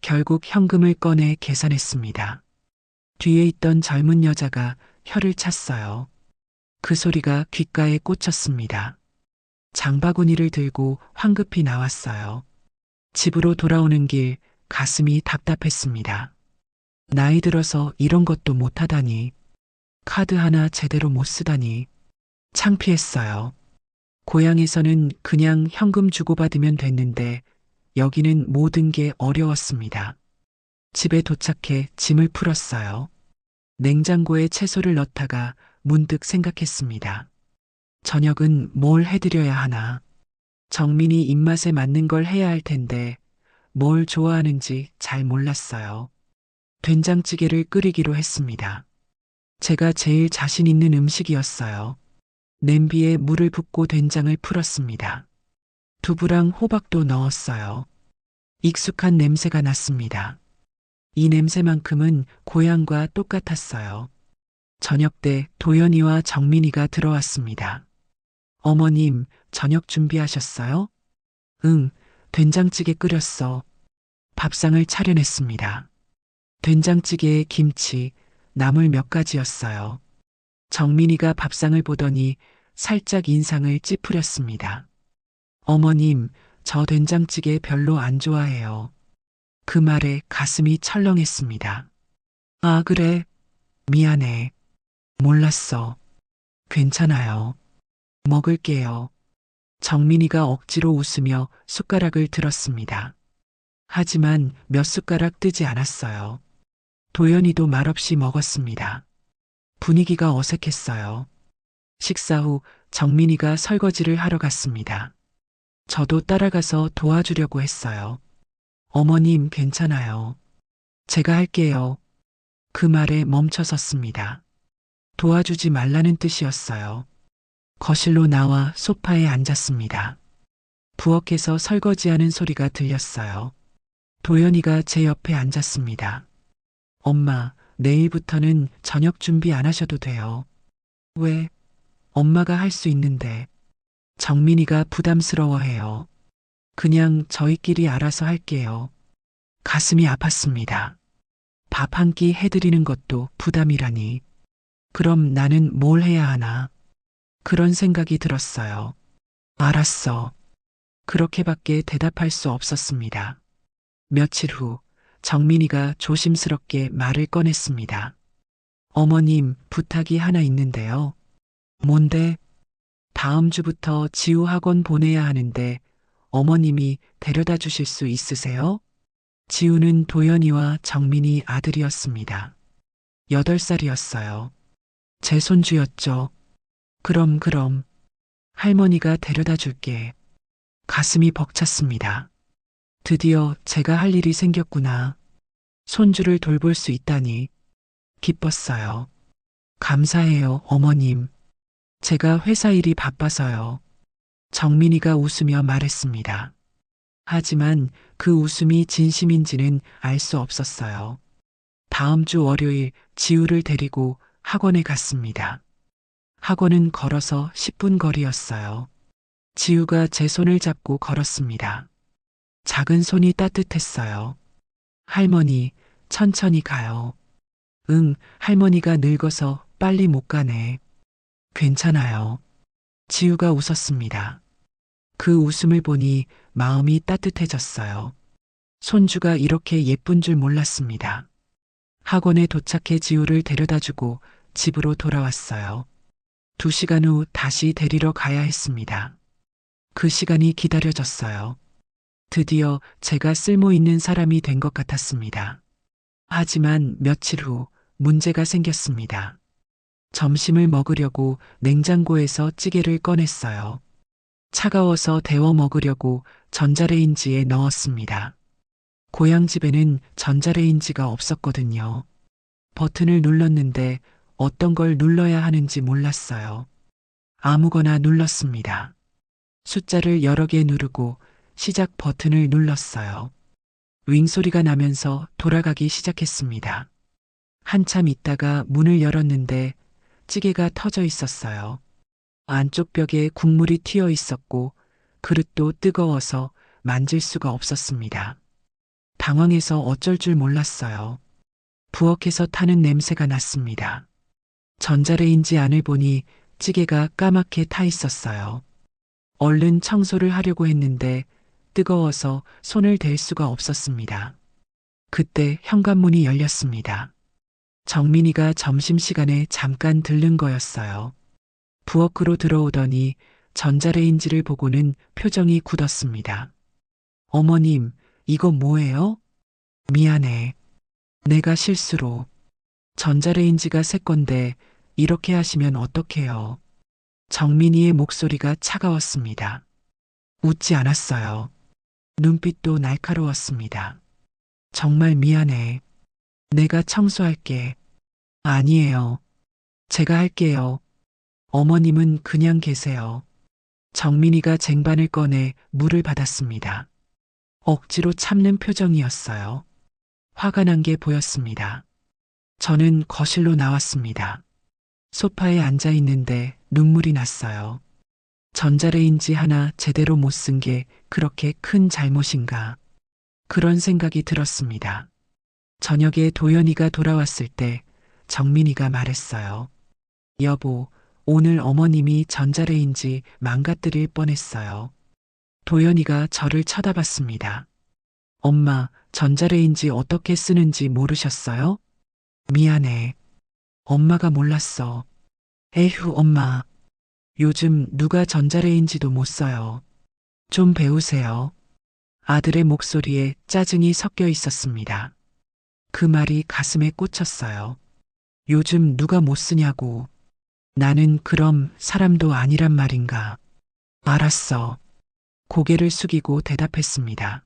Speaker 2: 결국 현금을 꺼내 계산했습니다. 뒤에 있던 젊은 여자가 혀를 찼어요. 그 소리가 귓가에 꽂혔습니다. 장바구니를 들고 황급히 나왔어요. 집으로 돌아오는 길 가슴이 답답했습니다. 나이 들어서 이런 것도 못하다니. 카드 하나 제대로 못 쓰다니. 창피했어요. 고향에서는 그냥 현금 주고받으면 됐는데 여기는 모든 게 어려웠습니다. 집에 도착해 짐을 풀었어요. 냉장고에 채소를 넣다가 문득 생각했습니다. 저녁은 뭘 해드려야 하나. 정민이 입맛에 맞는 걸 해야 할 텐데 뭘 좋아하는지 잘 몰랐어요. 된장찌개를 끓이기로 했습니다. 제가 제일 자신 있는 음식이었어요. 냄비에 물을 붓고 된장을 풀었습니다. 두부랑 호박도 넣었어요. 익숙한 냄새가 났습니다. 이 냄새만큼은 고향과 똑같았어요. 저녁 때 도연이와 정민이가 들어왔습니다. 어머님, 저녁 준비하셨어요? 응, 된장찌개 끓였어. 밥상을 차려냈습니다. 된장찌개에 김치, 나물 몇 가지였어요. 정민이가 밥상을 보더니 살짝 인상을 찌푸렸습니다. 어머님, 저 된장찌개 별로 안 좋아해요. 그 말에 가슴이 철렁했습니다. 아, 그래? 미안해. 몰랐어. 괜찮아요. 먹을게요. 정민이가 억지로 웃으며 숟가락을 들었습니다. 하지만 몇 숟가락 뜨지 않았어요. 도연이도 말없이 먹었습니다. 분위기가 어색했어요. 식사 후 정민이가 설거지를 하러 갔습니다. 저도 따라가서 도와주려고 했어요. 어머님, 괜찮아요. 제가 할게요. 그 말에 멈춰섰습니다. 도와주지 말라는 뜻이었어요. 거실로 나와 소파에 앉았습니다. 부엌에서 설거지하는 소리가 들렸어요. 도연이가 제 옆에 앉았습니다. 엄마, 내일부터는 저녁 준비 안 하셔도 돼요. 왜? 엄마가 할 수 있는데. 정민이가 부담스러워해요. 그냥 저희끼리 알아서 할게요. 가슴이 아팠습니다. 밥 한 끼 해드리는 것도 부담이라니. 그럼 나는 뭘 해야 하나? 그런 생각이 들었어요. 알았어. 그렇게밖에 대답할 수 없었습니다. 며칠 후 정민이가 조심스럽게 말을 꺼냈습니다. 어머님, 부탁이 하나 있는데요. 뭔데? 다음 주부터 지우 학원 보내야 하는데 어머님이 데려다 주실 수 있으세요? 지우는 도연이와 정민이 아들이었습니다. 8살이었어요. 제 손주였죠. 그럼. 할머니가 데려다 줄게. 가슴이 벅찼습니다. 드디어 제가 할 일이 생겼구나. 손주를 돌볼 수 있다니. 기뻤어요. 감사해요, 어머님. 제가 회사 일이 바빠서요. 정민이가 웃으며 말했습니다. 하지만 그 웃음이 진심인지는 알 수 없었어요. 다음 주 월요일 지우를 데리고 학원에 갔습니다. 학원은 걸어서 10분 거리였어요. 지우가 제 손을 잡고 걸었습니다. 작은 손이 따뜻했어요. 할머니, 천천히 가요. 응, 할머니가 늙어서 빨리 못 가네. 괜찮아요. 지우가 웃었습니다. 그 웃음을 보니 마음이 따뜻해졌어요. 손주가 이렇게 예쁜 줄 몰랐습니다. 학원에 도착해 지우를 데려다주고 집으로 돌아왔어요. 2시간 후 다시 데리러 가야 했습니다. 그 시간이 기다려졌어요. 드디어 제가 쓸모 있는 사람이 된 것 같았습니다. 하지만 며칠 후 문제가 생겼습니다. 점심을 먹으려고 냉장고에서 찌개를 꺼냈어요. 차가워서 데워 먹으려고 전자레인지에 넣었습니다. 고향집에는 전자레인지가 없었거든요. 버튼을 눌렀는데 어떤 걸 눌러야 하는지 몰랐어요. 아무거나 눌렀습니다. 숫자를 여러 개 누르고 시작 버튼을 눌렀어요. 윙 소리가 나면서 돌아가기 시작했습니다. 한참 있다가 문을 열었는데 찌개가 터져 있었어요. 안쪽 벽에 국물이 튀어 있었고 그릇도 뜨거워서 만질 수가 없었습니다. 당황해서 어쩔 줄 몰랐어요. 부엌에서 타는 냄새가 났습니다. 전자레인지 안을 보니 찌개가 까맣게 타 있었어요. 얼른 청소를 하려고 했는데 뜨거워서 손을 댈 수가 없었습니다. 그때 현관문이 열렸습니다. 정민이가 점심시간에 잠깐 들른 거였어요. 부엌으로 들어오더니 전자레인지를 보고는 표정이 굳었습니다. 어머님, 이거 뭐예요? 미안해. 내가 실수로. 전자레인지가 새 건데 이렇게 하시면 어떡해요? 정민이의 목소리가 차가웠습니다. 웃지 않았어요. 눈빛도 날카로웠습니다. 정말 미안해. 내가 청소할게. 아니에요. 제가 할게요. 어머님은 그냥 계세요. 정민이가 쟁반을 꺼내 물을 받았습니다. 억지로 참는 표정이었어요. 화가 난 게 보였습니다. 저는 거실로 나왔습니다. 소파에 앉아 있는데 눈물이 났어요. 전자레인지 하나 제대로 못 쓴 게 그렇게 큰 잘못인가. 그런 생각이 들었습니다. 저녁에 도연이가 돌아왔을 때 정민이가 말했어요. 여보, 오늘 어머님이 전자레인지 망가뜨릴 뻔했어요. 도연이가 저를 쳐다봤습니다. 엄마, 전자레인지 어떻게 쓰는지 모르셨어요? 미안해. 엄마가 몰랐어. 에휴, 엄마. 요즘 누가 전자레인지도 못 써요. 좀 배우세요. 아들의 목소리에 짜증이 섞여 있었습니다. 그 말이 가슴에 꽂혔어요. 요즘 누가 못 쓰냐고. 나는 그럼 사람도 아니란 말인가. 알았어. 고개를 숙이고 대답했습니다.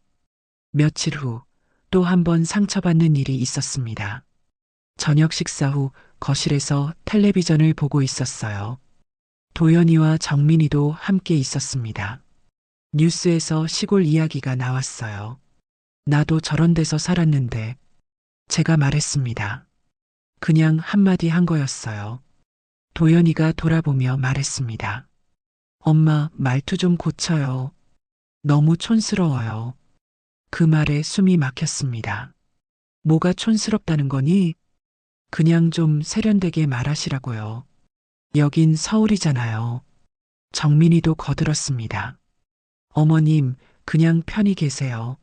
Speaker 2: 며칠 후 또 한 번 상처받는 일이 있었습니다. 저녁 식사 후 거실에서 텔레비전을 보고 있었어요. 도연이와 정민이도 함께 있었습니다. 뉴스에서 시골 이야기가 나왔어요. 나도 저런 데서 살았는데 제가 말했습니다. 그냥 한마디 한 거였어요. 도연이가 돌아보며 말했습니다. 엄마, 말투 좀 고쳐요. 너무 촌스러워요. 그 말에 숨이 막혔습니다. 뭐가 촌스럽다는 거니? 그냥 좀 세련되게 말하시라고요. 여긴 서울이잖아요. 정민이도 거들었습니다. 어머님, 그냥 편히 계세요.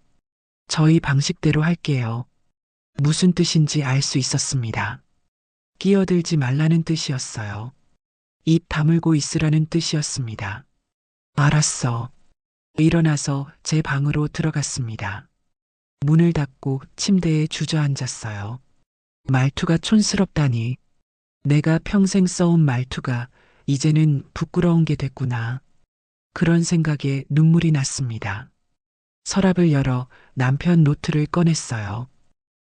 Speaker 2: 저희 방식대로 할게요. 무슨 뜻인지 알 수 있었습니다. 끼어들지 말라는 뜻이었어요. 입 다물고 있으라는 뜻이었습니다. 알았어. 일어나서 제 방으로 들어갔습니다. 문을 닫고 침대에 주저앉았어요. 말투가 촌스럽다니. 내가 평생 써온 말투가 이제는 부끄러운 게 됐구나. 그런 생각에 눈물이 났습니다. 서랍을 열어 남편 노트를 꺼냈어요.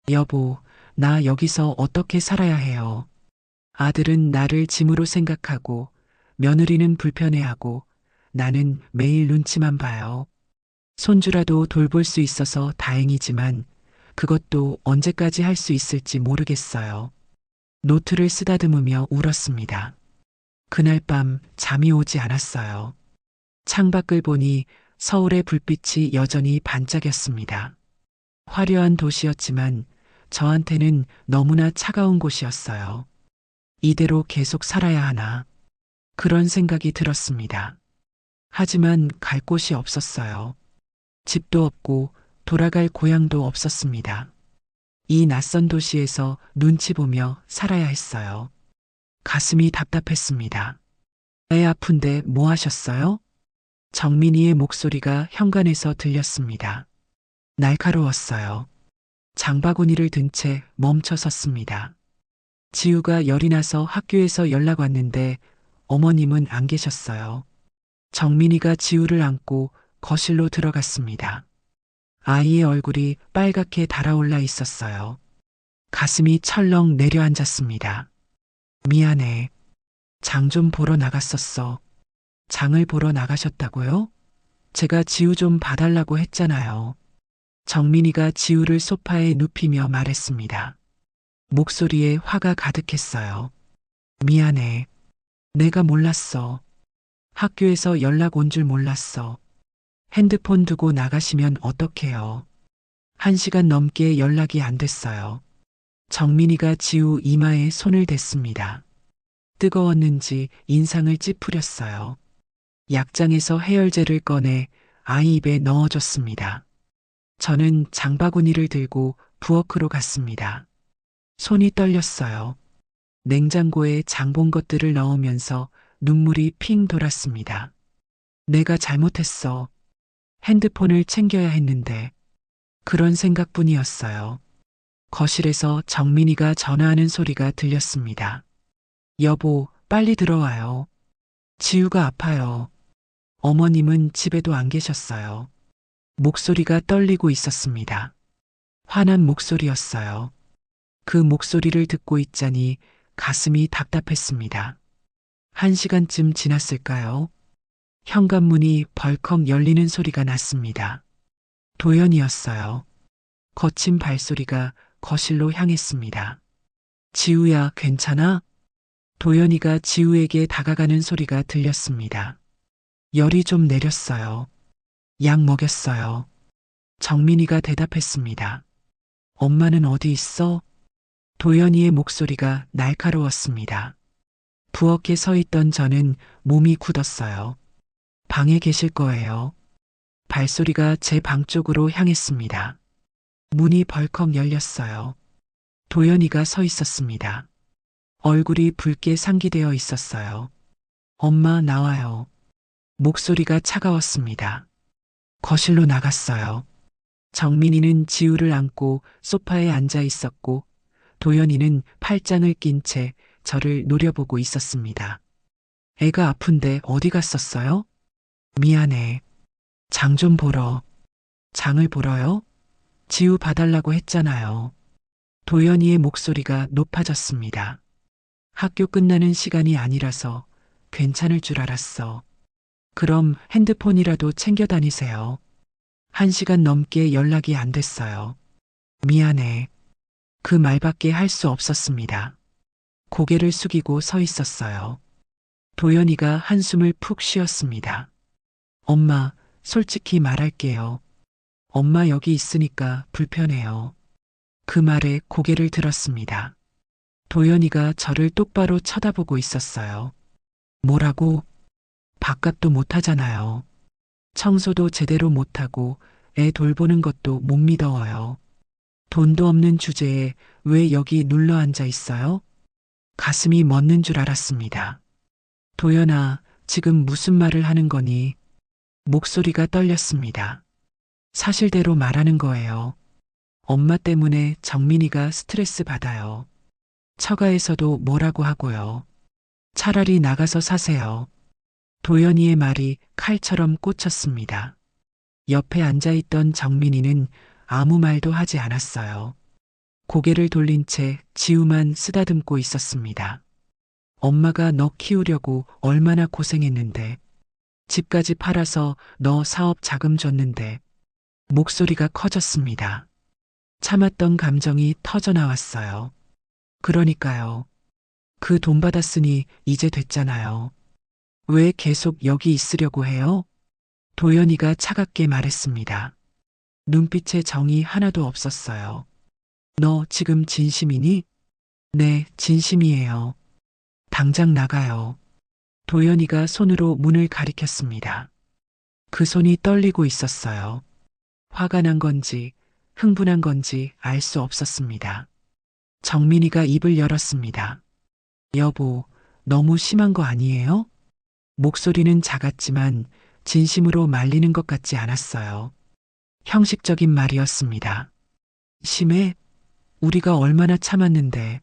Speaker 2: 여보, 나 여기서 어떻게 살아야 해요? 아들은 나를 짐으로 생각하고 며느리는 불편해하고 나는 매일 눈치만 봐요. 손주라도 돌볼 수 있어서 다행이지만 그것도 언제까지 할 수 있을지 모르겠어요. 노트를 쓰다듬으며 울었습니다. 그날 밤 잠이 오지 않았어요. 창밖을 보니 서울의 불빛이 여전히 반짝였습니다. 화려한 도시였지만 저한테는 너무나 차가운 곳이었어요. 이대로 계속 살아야 하나. 그런 생각이 들었습니다. 하지만 갈 곳이 없었어요. 집도 없고 돌아갈 고향도 없었습니다. 이 낯선 도시에서 눈치 보며 살아야 했어요. 가슴이 답답했습니다. 애 아픈데 뭐 하셨어요? 정민이의 목소리가 현관에서 들렸습니다. 날카로웠어요. 장바구니를 든 채 멈춰 섰습니다. 지우가 열이 나서 학교에서 연락 왔는데 어머님은 안 계셨어요. 정민이가 지우를 안고 거실로 들어갔습니다. 아이의 얼굴이 빨갛게 달아올라 있었어요. 가슴이 철렁 내려앉았습니다. 미안해. 장 좀 보러 나갔었어. 장을 보러 나가셨다고요? 제가 지우 좀 봐달라고 했잖아요. 정민이가 지우를 소파에 눕히며 말했습니다. 목소리에 화가 가득했어요. 미안해. 내가 몰랐어. 학교에서 연락 온 줄 몰랐어. 핸드폰 두고 나가시면 어떡해요. 1시간 넘게 연락이 안 됐어요. 정민이가 지우 이마에 손을 댔습니다. 뜨거웠는지 인상을 찌푸렸어요. 약장에서 해열제를 꺼내 아이 입에 넣어줬습니다. 저는 장바구니를 들고 부엌으로 갔습니다. 손이 떨렸어요. 냉장고에 장본 것들을 넣으면서 눈물이 핑 돌았습니다. 내가 잘못했어. 핸드폰을 챙겨야 했는데. 그런 생각뿐이었어요. 거실에서 정민이가 전화하는 소리가 들렸습니다. 여보, 빨리 들어와요. 지우가 아파요. 어머님은 집에도 안 계셨어요. 목소리가 떨리고 있었습니다. 화난 목소리였어요. 그 목소리를 듣고 있자니 가슴이 답답했습니다. 1시간쯤 지났을까요? 현관문이 벌컥 열리는 소리가 났습니다. 도연이었어요. 거친 발소리가 거실로 향했습니다. 지우야, 괜찮아? 도연이가 지우에게 다가가는 소리가 들렸습니다. 열이 좀 내렸어요. 약 먹였어요. 정민이가 대답했습니다. 엄마는 어디 있어? 도연이의 목소리가 날카로웠습니다. 부엌에 서 있던 저는 몸이 굳었어요. 방에 계실 거예요. 발소리가 제 방 쪽으로 향했습니다. 문이 벌컥 열렸어요. 도연이가 서 있었습니다. 얼굴이 붉게 상기되어 있었어요. 엄마, 나와요. 목소리가 차가웠습니다. 거실로 나갔어요. 정민이는 지우를 안고 소파에 앉아 있었고 도연이는 팔짱을 낀 채 저를 노려보고 있었습니다. 애가 아픈데 어디 갔었어요? 미안해. 장 좀 보러. 장을 보러요? 지우 봐달라고 했잖아요. 도연이의 목소리가 높아졌습니다. 학교 끝나는 시간이 아니라서 괜찮을 줄 알았어. 그럼 핸드폰이라도 챙겨 다니세요. 1시간 넘게 연락이 안 됐어요. 미안해. 그 말밖에 할 수 없었습니다. 고개를 숙이고 서 있었어요. 도연이가 한숨을 푹 쉬었습니다. 엄마, 솔직히 말할게요. 엄마 여기 있으니까 불편해요. 그 말에 고개를 들었습니다. 도연이가 저를 똑바로 쳐다보고 있었어요. 뭐라고? 밥값도 못하잖아요. 청소도 제대로 못하고 애 돌보는 것도 못 믿어요. 돈도 없는 주제에 왜 여기 눌러 앉아 있어요? 가슴이 멎는 줄 알았습니다. 도연아, 지금 무슨 말을 하는 거니? 목소리가 떨렸습니다. 사실대로 말하는 거예요. 엄마 때문에 정민이가 스트레스 받아요. 처가에서도 뭐라고 하고요. 차라리 나가서 사세요. 도연이의 말이 칼처럼 꽂혔습니다. 옆에 앉아있던 정민이는 아무 말도 하지 않았어요. 고개를 돌린 채 지우만 쓰다듬고 있었습니다. 엄마가 너 키우려고 얼마나 고생했는데. 집까지 팔아서 너 사업 자금 줬는데. 목소리가 커졌습니다. 참았던 감정이 터져 나왔어요. 그러니까요. 그 돈 받았으니 이제 됐잖아요. 왜 계속 여기 있으려고 해요? 도연이가 차갑게 말했습니다. 눈빛에 정이 하나도 없었어요. 너 지금 진심이니? 네, 진심이에요. 당장 나가요. 도연이가 손으로 문을 가리켰습니다. 그 손이 떨리고 있었어요. 화가 난 건지 흥분한 건지 알 수 없었습니다. 정민이가 입을 열었습니다. 여보, 너무 심한 거 아니에요? 목소리는 작았지만 진심으로 말리는 것 같지 않았어요. 형식적인 말이었습니다. 심해? 우리가 얼마나 참았는데.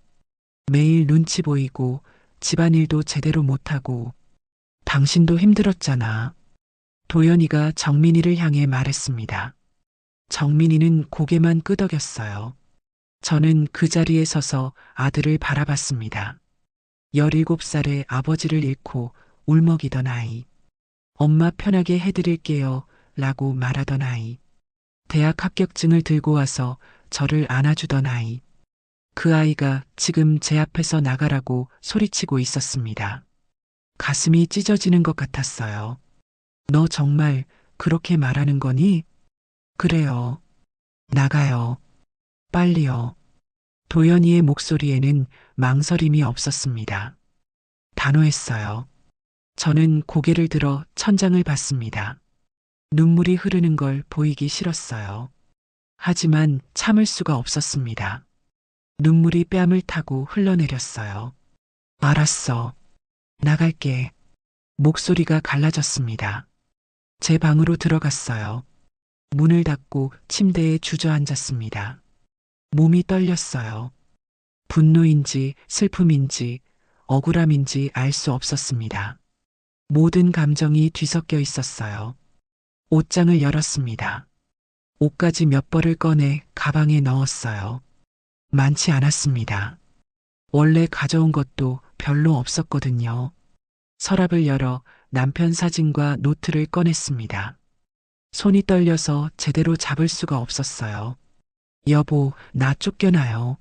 Speaker 2: 매일 눈치 보이고 집안일도 제대로 못하고 당신도 힘들었잖아. 도연이가 정민이를 향해 말했습니다. 정민이는 고개만 끄덕였어요. 저는 그 자리에 서서 아들을 바라봤습니다. 17살의 아버지를 잃고 울먹이던 아이. 엄마 편하게 해드릴게요 라고 말하던 아이. 대학 합격증을 들고 와서 저를 안아주던 아이. 그 아이가 지금 제 앞에서 나가라고 소리치고 있었습니다. 가슴이 찢어지는 것 같았어요. 너 정말 그렇게 말하는 거니? 그래요. 나가요. 빨리요. 도연이의 목소리에는 망설임이 없었습니다. 단호했어요. 저는 고개를 들어 천장을 봤습니다. 눈물이 흐르는 걸 보이기 싫었어요. 하지만 참을 수가 없었습니다. 눈물이 뺨을 타고 흘러내렸어요. 알았어. 나갈게. 목소리가 갈라졌습니다. 제 방으로 들어갔어요. 문을 닫고 침대에 주저앉았습니다. 몸이 떨렸어요. 분노인지 슬픔인지 억울함인지 알 수 없었습니다. 모든 감정이 뒤섞여 있었어요. 옷장을 열었습니다. 옷가지 몇 벌을 꺼내 가방에 넣었어요. 많지 않았습니다. 원래 가져온 것도 별로 없었거든요. 서랍을 열어 남편 사진과 노트를 꺼냈습니다. 손이 떨려서 제대로 잡을 수가 없었어요. 여보, 나 쫓겨나요.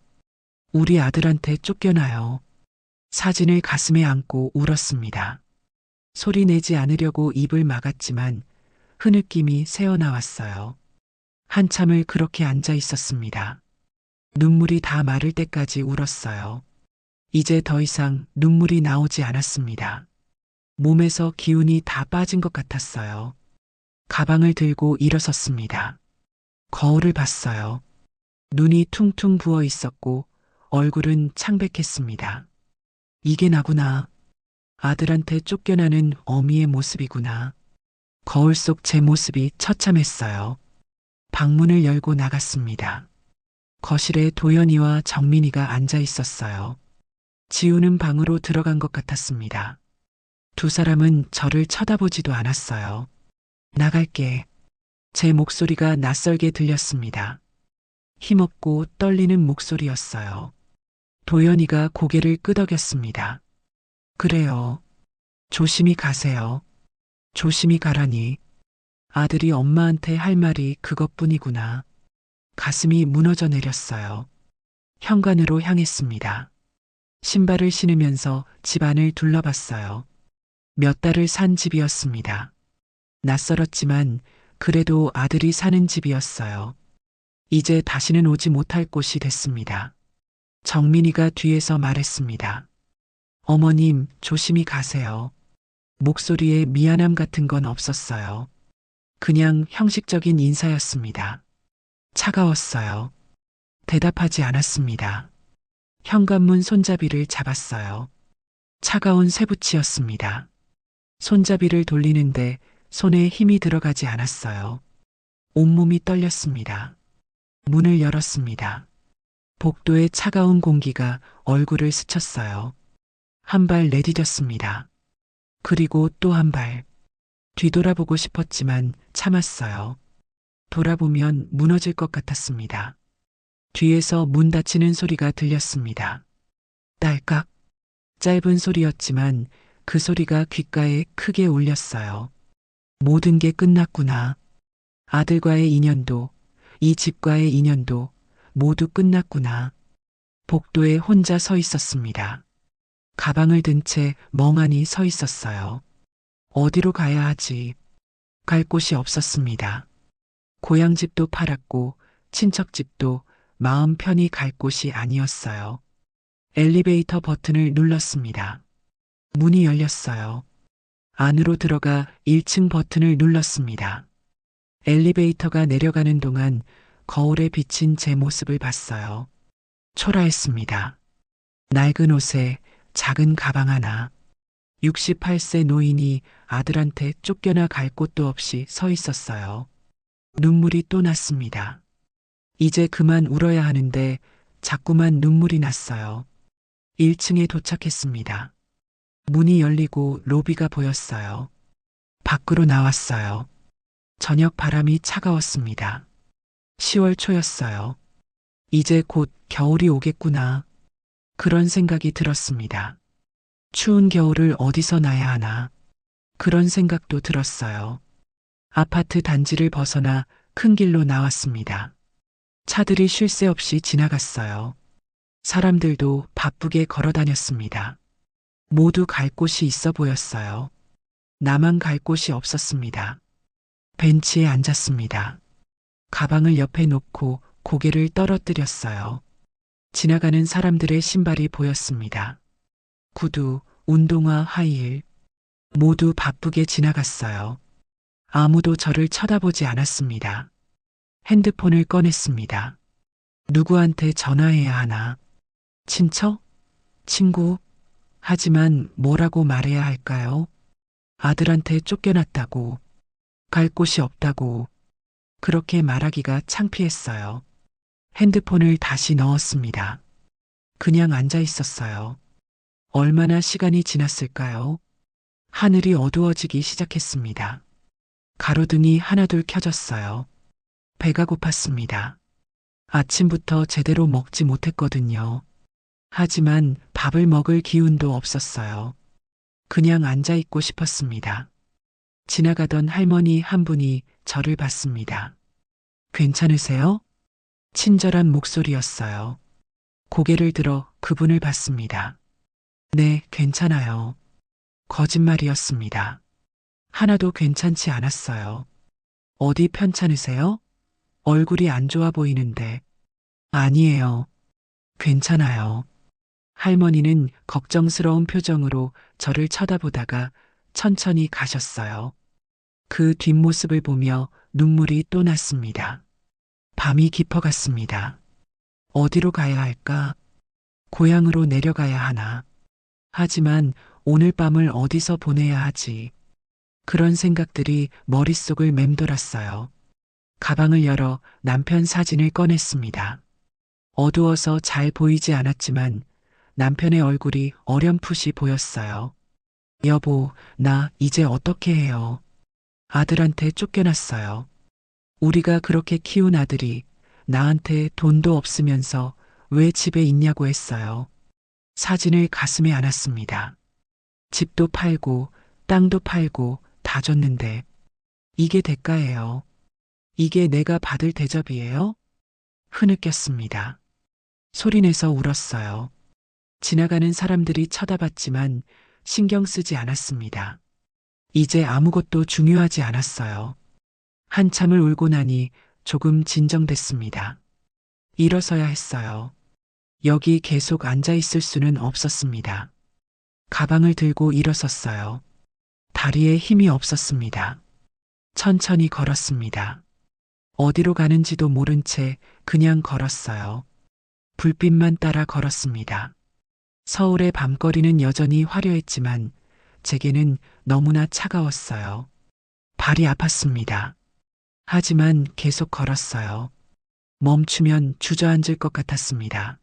Speaker 2: 우리 아들한테 쫓겨나요. 사진을 가슴에 안고 울었습니다. 소리 내지 않으려고 입을 막았지만 흐느낌이 새어나왔어요. 한참을 그렇게 앉아 있었습니다. 눈물이 다 마를 때까지 울었어요. 이제 더 이상 눈물이 나오지 않았습니다. 몸에서 기운이 다 빠진 것 같았어요. 가방을 들고 일어섰습니다. 거울을 봤어요. 눈이 퉁퉁 부어 있었고 얼굴은 창백했습니다. 이게 나구나. 아들한테 쫓겨나는 어미의 모습이구나. 거울 속 제 모습이 처참했어요. 방문을 열고 나갔습니다. 거실에 도연이와 정민이가 앉아 있었어요. 지우는 방으로 들어간 것 같았습니다. 두 사람은 저를 쳐다보지도 않았어요. 나갈게. 제 목소리가 낯설게 들렸습니다. 힘없고 떨리는 목소리였어요. 도연이가 고개를 끄덕였습니다. 그래요. 조심히 가세요. 조심히 가라니. 아들이 엄마한테 할 말이 그것뿐이구나. 가슴이 무너져 내렸어요. 현관으로 향했습니다. 신발을 신으면서 집 안을 둘러봤어요. 몇 달을 산 집이었습니다. 낯설었지만 그래도 아들이 사는 집이었어요. 이제 다시는 오지 못할 곳이 됐습니다. 정민이가 뒤에서 말했습니다. 어머님, 조심히 가세요. 목소리에 미안함 같은 건 없었어요. 그냥 형식적인 인사였습니다. 차가웠어요. 대답하지 않았습니다. 현관문 손잡이를 잡았어요. 차가운 쇠붙이였습니다. 손잡이를 돌리는데 손에 힘이 들어가지 않았어요. 온몸이 떨렸습니다. 문을 열었습니다. 복도의 차가운 공기가 얼굴을 스쳤어요. 한 발 내디뎠습니다. 그리고 또 한 발. 뒤돌아보고 싶었지만 참았어요. 돌아보면 무너질 것 같았습니다. 뒤에서 문 닫히는 소리가 들렸습니다. 딸깍. 짧은 소리였지만 그 소리가 귓가에 크게 울렸어요. 모든 게 끝났구나. 아들과의 인연도, 이 집과의 인연도 모두 끝났구나. 복도에 혼자 서 있었습니다. 가방을 든 채 멍하니 서 있었어요. 어디로 가야 하지? 갈 곳이 없었습니다. 고향집도 팔았고 친척집도 마음 편히 갈 곳이 아니었어요. 엘리베이터 버튼을 눌렀습니다. 문이 열렸어요. 안으로 들어가 1층 버튼을 눌렀습니다. 엘리베이터가 내려가는 동안 거울에 비친 제 모습을 봤어요. 초라했습니다. 낡은 옷에 작은 가방 하나. 68세 노인이 아들한테 쫓겨나 갈 곳도 없이 서 있었어요. 눈물이 또 났습니다. 이제 그만 울어야 하는데 자꾸만 눈물이 났어요. 1층에 도착했습니다. 문이 열리고 로비가 보였어요. 밖으로 나왔어요. 저녁 바람이 차가웠습니다. 10월 초였어요. 이제 곧 겨울이 오겠구나. 그런 생각이 들었습니다. 추운 겨울을 어디서 나야 하나. 그런 생각도 들었어요. 아파트 단지를 벗어나 큰 길로 나왔습니다. 차들이 쉴 새 없이 지나갔어요. 사람들도 바쁘게 걸어 다녔습니다. 모두 갈 곳이 있어 보였어요. 나만 갈 곳이 없었습니다. 벤치에 앉았습니다. 가방을 옆에 놓고 고개를 떨어뜨렸어요. 지나가는 사람들의 신발이 보였습니다. 구두, 운동화, 하이힐. 모두 바쁘게 지나갔어요. 아무도 저를 쳐다보지 않았습니다. 핸드폰을 꺼냈습니다. 누구한테 전화해야 하나? 친척? 친구? 하지만 뭐라고 말해야 할까요? 아들한테 쫓겨났다고, 갈 곳이 없다고, 그렇게 말하기가 창피했어요. 핸드폰을 다시 넣었습니다. 그냥 앉아 있었어요. 얼마나 시간이 지났을까요? 하늘이 어두워지기 시작했습니다. 가로등이 하나둘 켜졌어요. 배가 고팠습니다. 아침부터 제대로 먹지 못했거든요. 하지만 밥을 먹을 기운도 없었어요. 그냥 앉아 있고 싶었습니다. 지나가던 할머니 한 분이 저를 봤습니다. 괜찮으세요? 친절한 목소리였어요. 고개를 들어 그분을 봤습니다. 네, 괜찮아요. 거짓말이었습니다. 하나도 괜찮지 않았어요. 어디 편찮으세요? 얼굴이 안 좋아 보이는데. 아니에요. 괜찮아요. 할머니는 걱정스러운 표정으로 저를 쳐다보다가 천천히 가셨어요. 그 뒷모습을 보며 눈물이 또 났습니다. 밤이 깊어갔습니다. 어디로 가야 할까? 고향으로 내려가야 하나? 하지만 오늘 밤을 어디서 보내야 하지? 그런 생각들이 머릿속을 맴돌았어요. 가방을 열어 남편 사진을 꺼냈습니다. 어두워서 잘 보이지 않았지만 남편의 얼굴이 어렴풋이 보였어요. 여보, 나 이제 어떻게 해요? 아들한테 쫓겨났어요. 우리가 그렇게 키운 아들이 나한테 돈도 없으면서 왜 집에 있냐고 했어요. 사진을 가슴에 안았습니다. 집도 팔고 땅도 팔고 다 줬는데 이게 대가예요. 이게 내가 받을 대접이에요? 흐느꼈습니다. 소리내서 울었어요. 지나가는 사람들이 쳐다봤지만 신경 쓰지 않았습니다. 이제 아무것도 중요하지 않았어요. 한참을 울고 나니 조금 진정됐습니다. 일어서야 했어요. 여기 계속 앉아 있을 수는 없었습니다. 가방을 들고 일어섰어요. 다리에 힘이 없었습니다. 천천히 걸었습니다. 어디로 가는지도 모른 채 그냥 걸었어요. 불빛만 따라 걸었습니다. 서울의 밤거리는 여전히 화려했지만 제게는 너무나 차가웠어요. 발이 아팠습니다. 하지만 계속 걸었어요. 멈추면 주저앉을 것 같았습니다.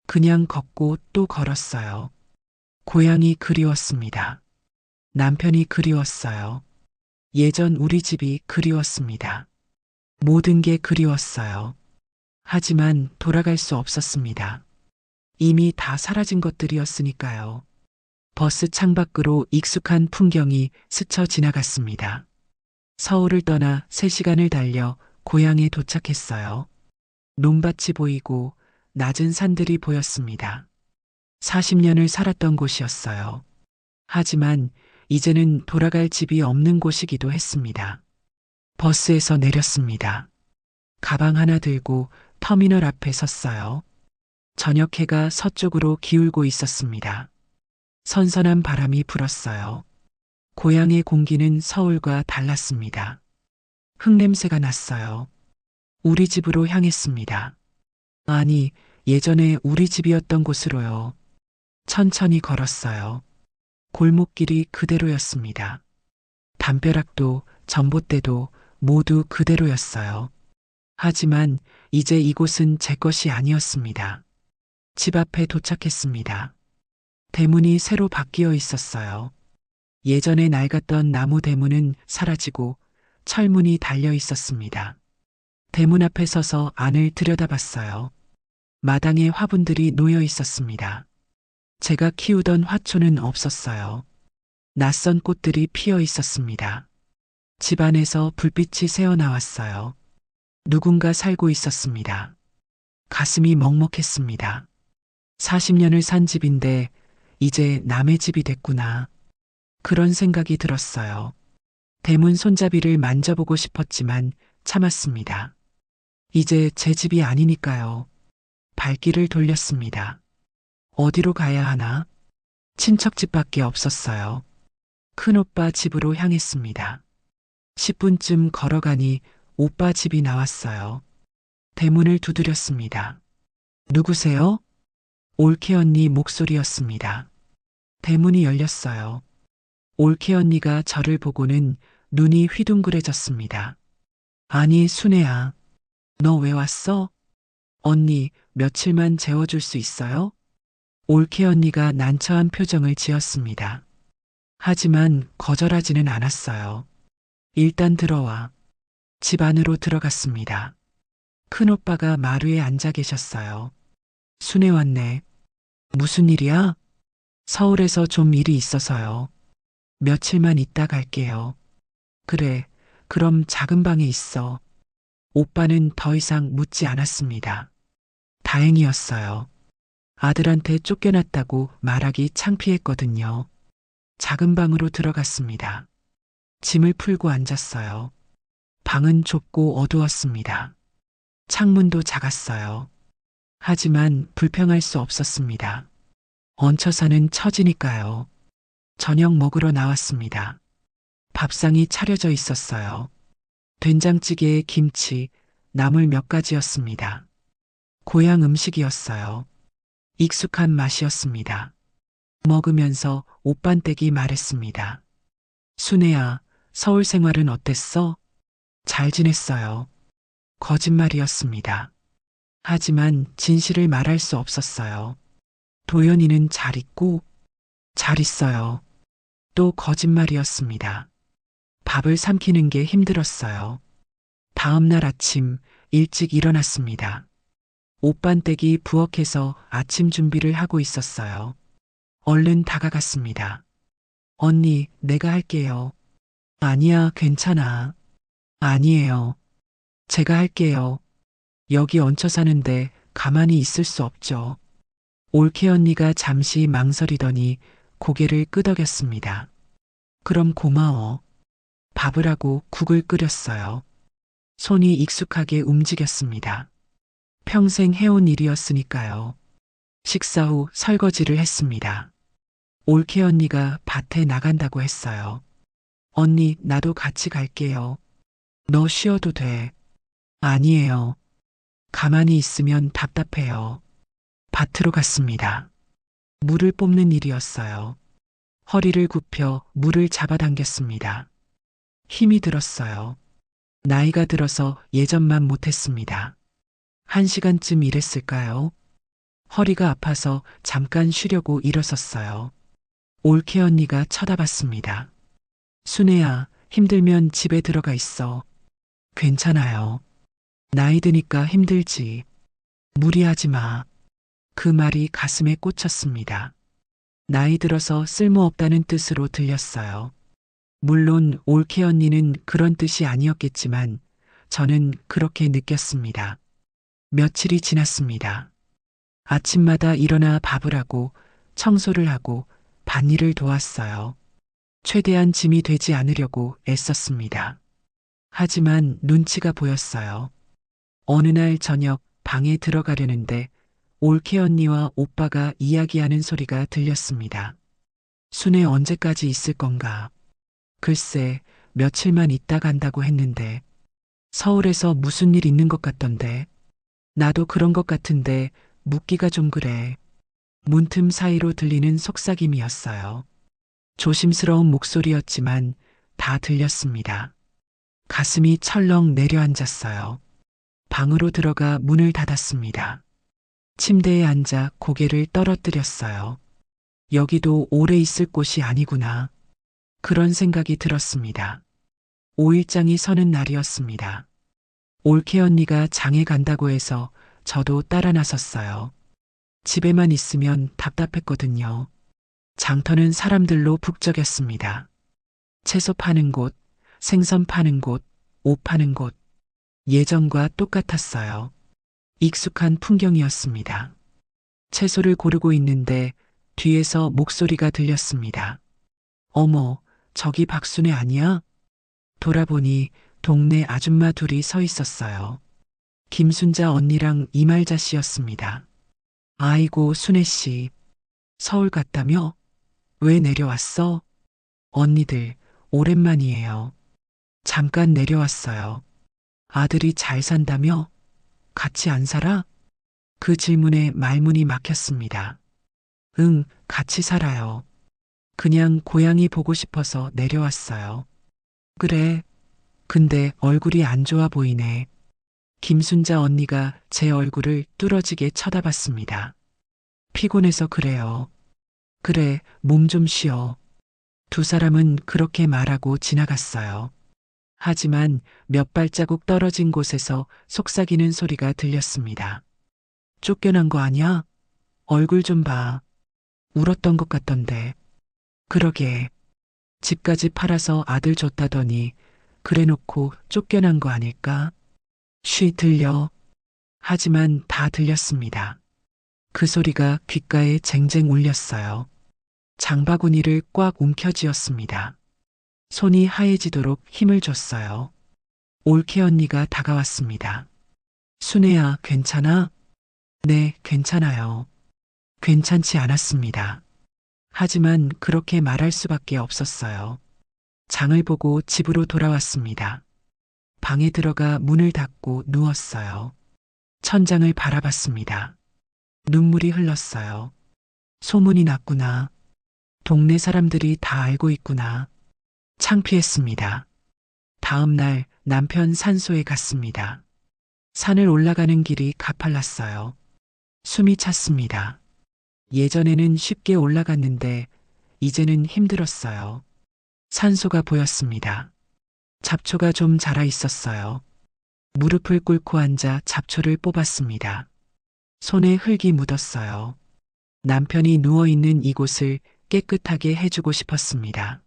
Speaker 2: 그냥 걷고 또 걸었어요. 고향이 그리웠습니다. 남편이 그리웠어요. 예전 우리 집이 그리웠습니다. 모든 게 그리웠어요. 하지만 돌아갈 수 없었습니다. 이미 다 사라진 것들이었으니까요. 버스 창밖으로 익숙한 풍경이 스쳐 지나갔습니다. 서울을 떠나 3시간을 달려 고향에 도착했어요. 논밭이 보이고 낮은 산들이 보였습니다. 40년을 살았던 곳이었어요. 하지만 이제는 돌아갈 집이 없는 곳이기도 했습니다. 버스에서 내렸습니다. 가방 하나 들고 터미널 앞에 섰어요. 저녁 해가 서쪽으로 기울고 있었습니다. 선선한 바람이 불었어요. 고향의 공기는 서울과 달랐습니다. 흙냄새가 났어요. 우리 집으로 향했습니다. 아니, 예전에 우리 집이었던 곳으로요. 천천히 걸었어요. 골목길이 그대로였습니다. 담벼락도 전봇대도 모두 그대로였어요. 하지만 이제 이곳은 제 것이 아니었습니다. 집 앞에 도착했습니다. 대문이 새로 바뀌어 있었어요. 예전에 낡았던 나무 대문은 사라지고 철문이 달려 있었습니다. 대문 앞에 서서 안을 들여다봤어요. 마당에 화분들이 놓여 있었습니다. 제가 키우던 화초는 없었어요. 낯선 꽃들이 피어 있었습니다. 집 안에서 불빛이 새어나왔어요. 누군가 살고 있었습니다. 가슴이 먹먹했습니다. 40년을 산 집인데 이제 남의 집이 됐구나. 그런 생각이 들었어요. 대문 손잡이를 만져보고 싶었지만 참았습니다. 이제 제 집이 아니니까요. 발길을 돌렸습니다. 어디로 가야 하나? 친척집밖에 없었어요. 큰오빠 집으로 향했습니다. 10분쯤 걸어가니 오빠 집이 나왔어요. 대문을 두드렸습니다. 누구세요? 올케 언니 목소리였습니다. 대문이 열렸어요. 올케 언니가 저를 보고는 눈이 휘둥그레졌습니다. 아니, 순애야. 너 왜 왔어? 언니, 며칠만 재워줄 수 있어요? 올케 언니가 난처한 표정을 지었습니다. 하지만 거절하지는 않았어요. 일단 들어와. 집 안으로 들어갔습니다. 큰오빠가 마루에 앉아 계셨어요. 순애 왔네. 무슨 일이야? 서울에서 좀 일이 있어서요. 며칠만 있다 갈게요. 그래, 그럼 작은 방에 있어. 오빠는 더 이상 묻지 않았습니다. 다행이었어요. 아들한테 쫓겨났다고 말하기 창피했거든요. 작은 방으로 들어갔습니다. 짐을 풀고 앉았어요. 방은 좁고 어두웠습니다. 창문도 작았어요. 하지만 불평할 수 없었습니다. 얹혀 사는 처지니까요. 저녁 먹으러 나왔습니다. 밥상이 차려져 있었어요. 된장찌개에 김치, 나물 몇 가지였습니다. 고향 음식이었어요. 익숙한 맛이었습니다. 먹으면서 오빤떼기 말했습니다. 순애야, 서울 생활은 어땠어? 잘 지냈어요. 거짓말이었습니다. 하지만 진실을 말할 수 없었어요. 도연이는 잘 있고, 잘 있어요. 또 거짓말이었습니다. 밥을 삼키는 게 힘들었어요. 다음 날 아침 일찍 일어났습니다. 오빤떼기 부엌에서 아침 준비를 하고 있었어요. 얼른 다가갔습니다. 언니, 내가 할게요. 아니야, 괜찮아. 아니에요. 제가 할게요. 여기 얹혀 사는데 가만히 있을 수 없죠. 올케 언니가 잠시 망설이더니 고개를 끄덕였습니다. 그럼 고마워. 밥을 하고 국을 끓였어요. 손이 익숙하게 움직였습니다. 평생 해온 일이었으니까요. 식사 후 설거지를 했습니다. 올케 언니가 밭에 나간다고 했어요. 언니, 나도 같이 갈게요. 너 쉬어도 돼. 아니에요. 가만히 있으면 답답해요. 밭으로 갔습니다. 물을 뽑는 일이었어요. 허리를 굽혀 물을 잡아당겼습니다. 힘이 들었어요. 나이가 들어서 예전만 못했습니다. 1시간쯤 일했을까요? 허리가 아파서 잠깐 쉬려고 일어섰어요. 올케 언니가 쳐다봤습니다. 순애야, 힘들면 집에 들어가 있어. 괜찮아요. 나이 드니까 힘들지. 무리하지 마. 그 말이 가슴에 꽂혔습니다. 나이 들어서 쓸모없다는 뜻으로 들렸어요. 물론 올케 언니는 그런 뜻이 아니었겠지만 저는 그렇게 느꼈습니다. 며칠이 지났습니다. 아침마다 일어나 밥을 하고 청소를 하고 밭일을 도왔어요. 최대한 짐이 되지 않으려고 애썼습니다. 하지만 눈치가 보였어요. 어느 날 저녁 방에 들어가려는데 올케 언니와 오빠가 이야기하는 소리가 들렸습니다. 순애 언제까지 있을 건가? 글쎄, 며칠만 있다 간다고 했는데 서울에서 무슨 일 있는 것 같던데. 나도 그런 것 같은데 묻기가 좀 그래. 문틈 사이로 들리는 속삭임이었어요. 조심스러운 목소리였지만 다 들렸습니다. 가슴이 철렁 내려앉았어요. 방으로 들어가 문을 닫았습니다. 침대에 앉아 고개를 떨어뜨렸어요. 여기도 오래 있을 곳이 아니구나. 그런 생각이 들었습니다. 5일장이 서는 날이었습니다. 올케 언니가 장에 간다고 해서 저도 따라 나섰어요. 집에만 있으면 답답했거든요. 장터는 사람들로 북적였습니다. 채소 파는 곳, 생선 파는 곳, 옷 파는 곳. 예전과 똑같았어요. 익숙한 풍경이었습니다. 채소를 고르고 있는데 뒤에서 목소리가 들렸습니다. 어머, 저기 박순애 아니야? 돌아보니 동네 아줌마 둘이 서 있었어요. 김순자 언니랑 이말자 씨였습니다. 아이고, 순애 씨. 서울 갔다며? 왜 내려왔어? 언니들, 오랜만이에요. 잠깐 내려왔어요. 아들이 잘 산다며? 같이 안 살아? 그 질문에 말문이 막혔습니다. 응, 같이 살아요. 그냥 고향이 보고 싶어서 내려왔어요. 그래. 근데 얼굴이 안 좋아 보이네. 김순자 언니가 제 얼굴을 뚫어지게 쳐다봤습니다. 피곤해서 그래요. 그래, 몸 좀 쉬어. 두 사람은 그렇게 말하고 지나갔어요. 하지만 몇 발자국 떨어진 곳에서 속삭이는 소리가 들렸습니다. 쫓겨난 거 아니야? 얼굴 좀 봐. 울었던 것 같던데. 그러게. 집까지 팔아서 아들 줬다더니 그래놓고 쫓겨난 거 아닐까? 쉬 들려. 하지만 다 들렸습니다. 그 소리가 귓가에 쟁쟁 울렸어요. 장바구니를 꽉 움켜쥐었습니다. 손이 하얘지도록 힘을 줬어요. 올케 언니가 다가왔습니다. 순애야, 괜찮아? 네, 괜찮아요. 괜찮지 않았습니다. 하지만 그렇게 말할 수밖에 없었어요. 장을 보고 집으로 돌아왔습니다. 방에 들어가 문을 닫고 누웠어요. 천장을 바라봤습니다. 눈물이 흘렀어요. 소문이 났구나. 동네 사람들이 다 알고 있구나. 창피했습니다. 다음 날 남편 산소에 갔습니다. 산을 올라가는 길이 가팔랐어요. 숨이 찼습니다. 예전에는 쉽게 올라갔는데 이제는 힘들었어요. 산소가 보였습니다. 잡초가 좀 자라 있었어요. 무릎을 꿇고 앉아 잡초를 뽑았습니다. 손에 흙이 묻었어요. 남편이 누워있는 이곳을 깨끗하게 해주고 싶었습니다.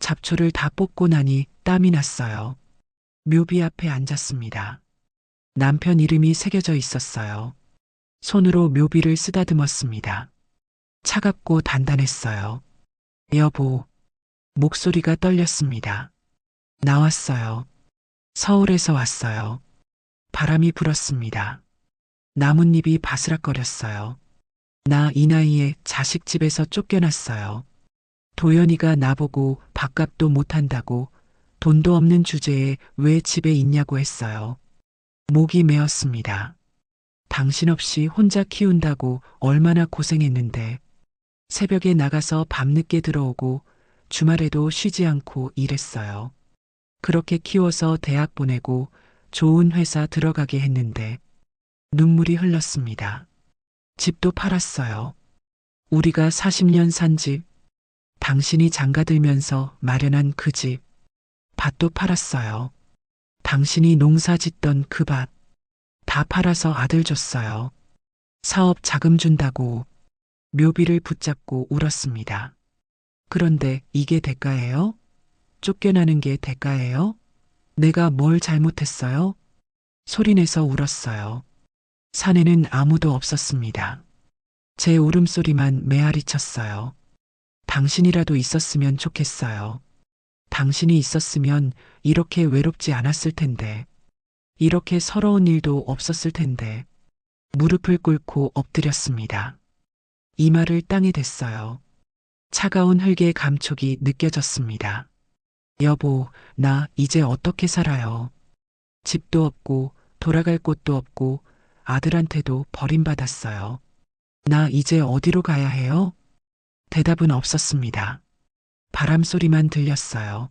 Speaker 2: 잡초를 다 뽑고 나니 땀이 났어요. 묘비 앞에 앉았습니다. 남편 이름이 새겨져 있었어요. 손으로 묘비를 쓰다듬었습니다. 차갑고 단단했어요. 여보, 목소리가 떨렸습니다. 나왔어요. 서울에서 왔어요. 바람이 불었습니다. 나뭇잎이 바스락거렸어요. 나 이 나이에 자식 집에서 쫓겨났어요. 도연이가 나보고 밥값도 못한다고 돈도 없는 주제에 왜 집에 있냐고 했어요. 목이 메었습니다. 당신 없이 혼자 키운다고 얼마나 고생했는데 새벽에 나가서 밤늦게 들어오고 주말에도 쉬지 않고 일했어요. 그렇게 키워서 대학 보내고 좋은 회사 들어가게 했는데 눈물이 흘렀습니다. 집도 팔았어요. 우리가 40년 산 집, 당신이 장가들면서 마련한 그 집, 밭도 팔았어요. 당신이 농사 짓던 그 밭, 다 팔아서 아들 줬어요. 사업 자금 준다고 묘비를 붙잡고 울었습니다. 그런데 이게 대가예요? 쫓겨나는 게 대가예요? 내가 뭘 잘못했어요? 소리내서 울었어요. 산에는 아무도 없었습니다. 제 울음소리만 메아리 쳤어요. 당신이라도 있었으면 좋겠어요. 당신이 있었으면 이렇게 외롭지 않았을 텐데, 이렇게 서러운 일도 없었을 텐데, 무릎을 꿇고 엎드렸습니다. 이마를 땅에 댔어요. 차가운 흙의 감촉이 느껴졌습니다. 여보, 나 이제 어떻게 살아요? 집도 없고, 돌아갈 곳도 없고, 아들한테도 버림받았어요. 나 이제 어디로 가야 해요? 대답은 없었습니다. 바람 소리만 들렸어요.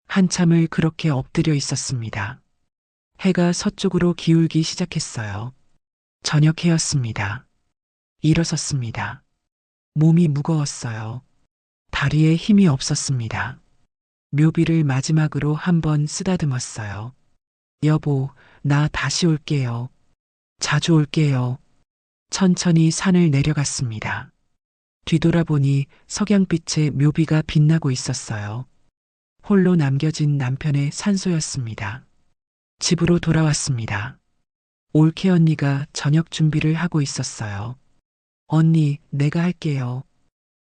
Speaker 2: 한참을 그렇게 엎드려 있었습니다. 해가 서쪽으로 기울기 시작했어요. 저녁해였습니다. 일어섰습니다. 몸이 무거웠어요. 다리에 힘이 없었습니다. 묘비를 마지막으로 한번 쓰다듬었어요. 여보, 나 다시 올게요. 자주 올게요. 천천히 산을 내려갔습니다. 뒤돌아보니 석양빛에 묘비가 빛나고 있었어요. 홀로 남겨진 남편의 산소였습니다. 집으로 돌아왔습니다. 올케 언니가 저녁 준비를 하고 있었어요. 언니, 내가 할게요.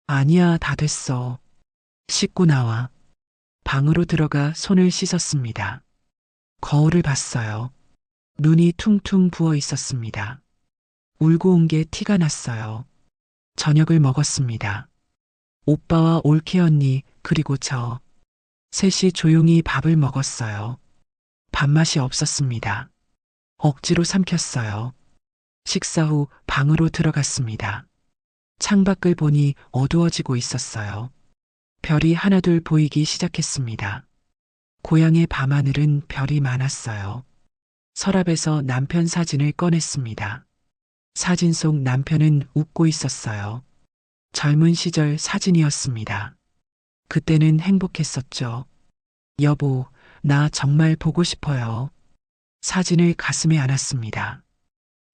Speaker 2: 아니야, 다 됐어. 씻고 나와. 방으로 들어가 손을 씻었습니다. 거울을 봤어요. 눈이 퉁퉁 부어 있었습니다. 울고 온 게 티가 났어요. 저녁을 먹었습니다. 오빠와 올케 언니 그리고 저 셋이 조용히 밥을 먹었어요. 밥맛이 없었습니다. 억지로 삼켰어요. 식사 후 방으로 들어갔습니다. 창밖을 보니 어두워지고 있었어요. 별이 하나둘 보이기 시작했습니다. 고향의 밤하늘은 별이 많았어요. 서랍에서 남편 사진을 꺼냈습니다. 사진 속 남편은 웃고 있었어요. 젊은 시절 사진이었습니다. 그때는 행복했었죠. 여보, 나 정말 보고 싶어요. 사진을 가슴에 안았습니다.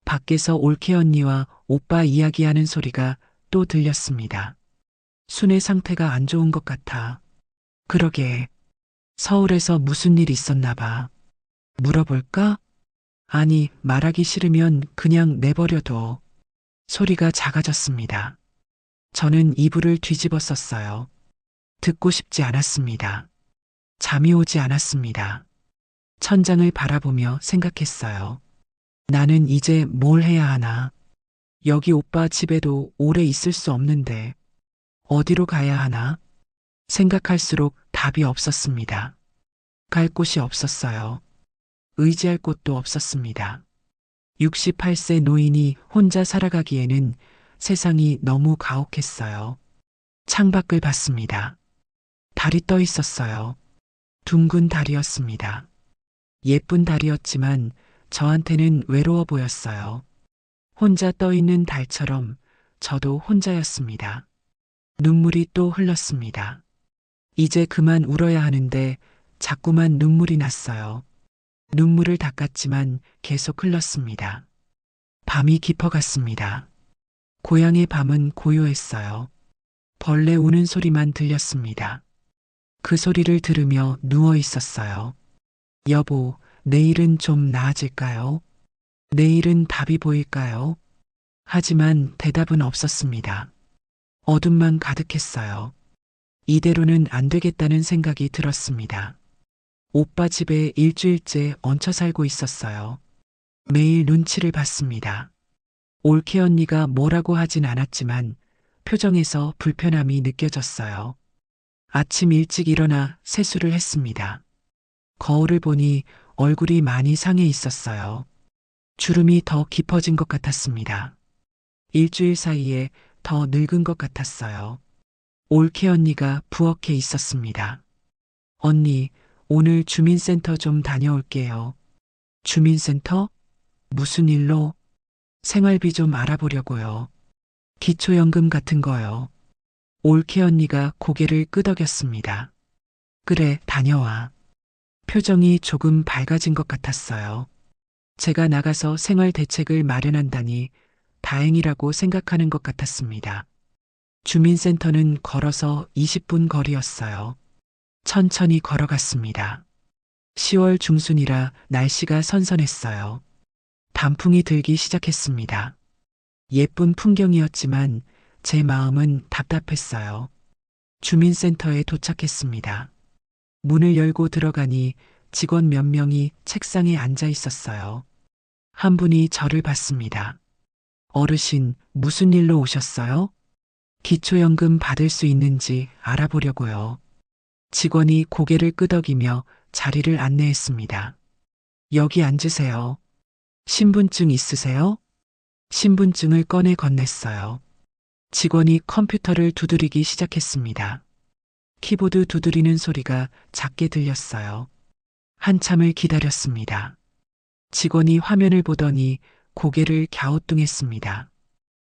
Speaker 2: 밖에서 올케 언니와 오빠 이야기하는 소리가 또 들렸습니다. 순의 상태가 안 좋은 것 같아. 그러게. 서울에서 무슨 일 있었나 봐. 물어볼까? 아니, 말하기 싫으면 그냥 내버려둬. 소리가 작아졌습니다. 저는 이불을 뒤집어 썼어요. 듣고 싶지 않았습니다. 잠이 오지 않았습니다. 천장을 바라보며 생각했어요. 나는 이제 뭘 해야 하나? 여기 오빠 집에도 오래 있을 수 없는데 어디로 가야 하나? 생각할수록 답이 없었습니다. 갈 곳이 없었어요. 의지할 곳도 없었습니다. 68세 노인이 혼자 살아가기에는 세상이 너무 가혹했어요. 창밖을 봤습니다. 달이 떠 있었어요. 둥근 달이었습니다. 예쁜 달이었지만 저한테는 외로워 보였어요. 혼자 떠 있는 달처럼 저도 혼자였습니다. 눈물이 또 흘렀습니다. 이제 그만 울어야 하는데 자꾸만 눈물이 났어요. 눈물을 닦았지만 계속 흘렀습니다. 밤이 깊어갔습니다. 고향의 밤은 고요했어요. 벌레 우는 소리만 들렸습니다. 그 소리를 들으며 누워 있었어요. 여보, 내일은 좀 나아질까요? 내일은 답이 보일까요? 하지만 대답은 없었습니다. 어둠만 가득했어요. 이대로는 안 되겠다는 생각이 들었습니다. 오빠 집에 일주일째 얹혀 살고 있었어요. 매일 눈치를 봤습니다. 올케 언니가 뭐라고 하진 않았지만 표정에서 불편함이 느껴졌어요. 아침 일찍 일어나 세수를 했습니다. 거울을 보니 얼굴이 많이 상해 있었어요. 주름이 더 깊어진 것 같았습니다. 일주일 사이에 더 늙은 것 같았어요. 올케 언니가 부엌에 있었습니다. 언니, 오늘 주민센터 좀 다녀올게요. 주민센터? 무슨 일로? 생활비 좀 알아보려고요. 기초연금 같은 거요. 올케 언니가 고개를 끄덕였습니다. 그래, 다녀와. 표정이 조금 밝아진 것 같았어요. 제가 나가서 생활 대책을 마련한다니 다행이라고 생각하는 것 같았습니다. 주민센터는 걸어서 20분 거리였어요. 천천히 걸어갔습니다. 10월 중순이라 날씨가 선선했어요. 단풍이 들기 시작했습니다. 예쁜 풍경이었지만 제 마음은 답답했어요. 주민센터에 도착했습니다. 문을 열고 들어가니 직원 몇 명이 책상에 앉아 있었어요. 한 분이 저를 봤습니다. 어르신, 무슨 일로 오셨어요? 기초연금 받을 수 있는지 알아보려고요. 직원이 고개를 끄덕이며 자리를 안내했습니다. 여기 앉으세요. 신분증 있으세요? 신분증을 꺼내 건넸어요. 직원이 컴퓨터를 두드리기 시작했습니다. 키보드 두드리는 소리가 작게 들렸어요. 한참을 기다렸습니다. 직원이 화면을 보더니 고개를 갸우뚱했습니다.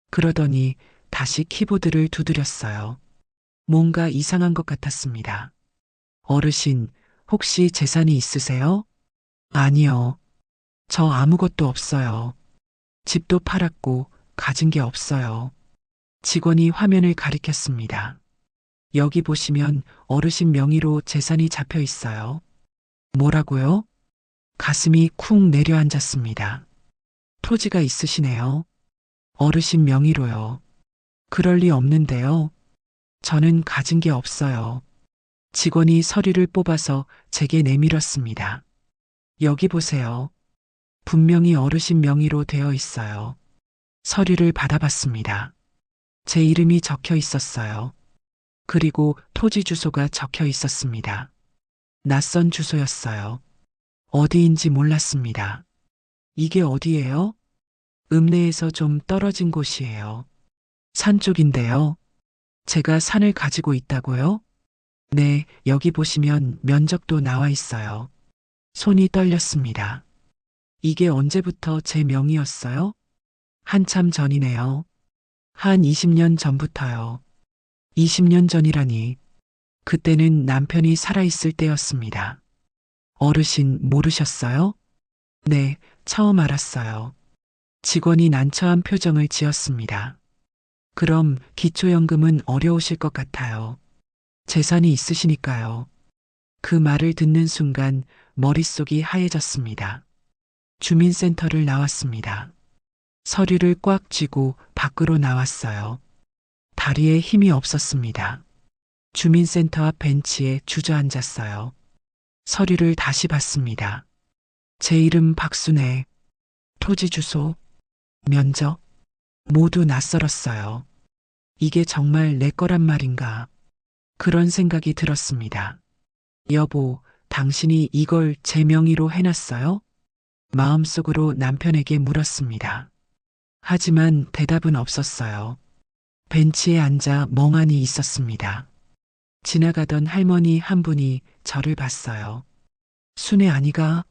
Speaker 2: 그러더니 다시 키보드를 두드렸어요. 뭔가 이상한 것 같았습니다. 어르신, 혹시 재산이 있으세요? 아니요. 저 아무것도 없어요. 집도 팔았고 가진 게 없어요. 직원이 화면을 가리켰습니다. 여기 보시면 어르신 명의로 재산이 잡혀 있어요. 뭐라고요? 가슴이 쿵 내려앉았습니다. 토지가 있으시네요. 어르신 명의로요. 그럴 리 없는데요. 저는 가진 게 없어요. 직원이 서류를 뽑아서 제게 내밀었습니다. 여기 보세요. 분명히 어르신 명의로 되어 있어요. 서류를 받아봤습니다. 제 이름이 적혀 있었어요. 그리고 토지 주소가 적혀 있었습니다. 낯선 주소였어요. 어디인지 몰랐습니다. 이게 어디예요? 읍내에서 좀 떨어진 곳이에요. 산 쪽인데요. 제가 산을 가지고 있다고요? 네, 여기 보시면 면적도 나와 있어요. 손이 떨렸습니다. 이게 언제부터 제 명이었어요? 한참 전이네요. 한 20년 전부터요. 20년 전이라니. 그때는 남편이 살아있을 때였습니다. 어르신 모르셨어요? 네, 처음 알았어요. 직원이 난처한 표정을 지었습니다. 그럼 기초연금은 어려우실 것 같아요. 재산이 있으시니까요. 그 말을 듣는 순간 머릿속이 하얘졌습니다. 주민센터를 나왔습니다. 서류를 꽉 쥐고 밖으로 나왔어요. 다리에 힘이 없었습니다. 주민센터 앞 벤치에 주저앉았어요. 서류를 다시 봤습니다. 제 이름 박순애, 토지 주소, 면적, 모두 낯설었어요. 이게 정말 내 거란 말인가? 그런 생각이 들었습니다. 여보, 당신이 이걸 제 명의로 해놨어요? 마음속으로 남편에게 물었습니다. 하지만 대답은 없었어요. 벤치에 앉아 멍하니 있었습니다. 지나가던 할머니 한 분이 저를 봤어요. 순애 아니가?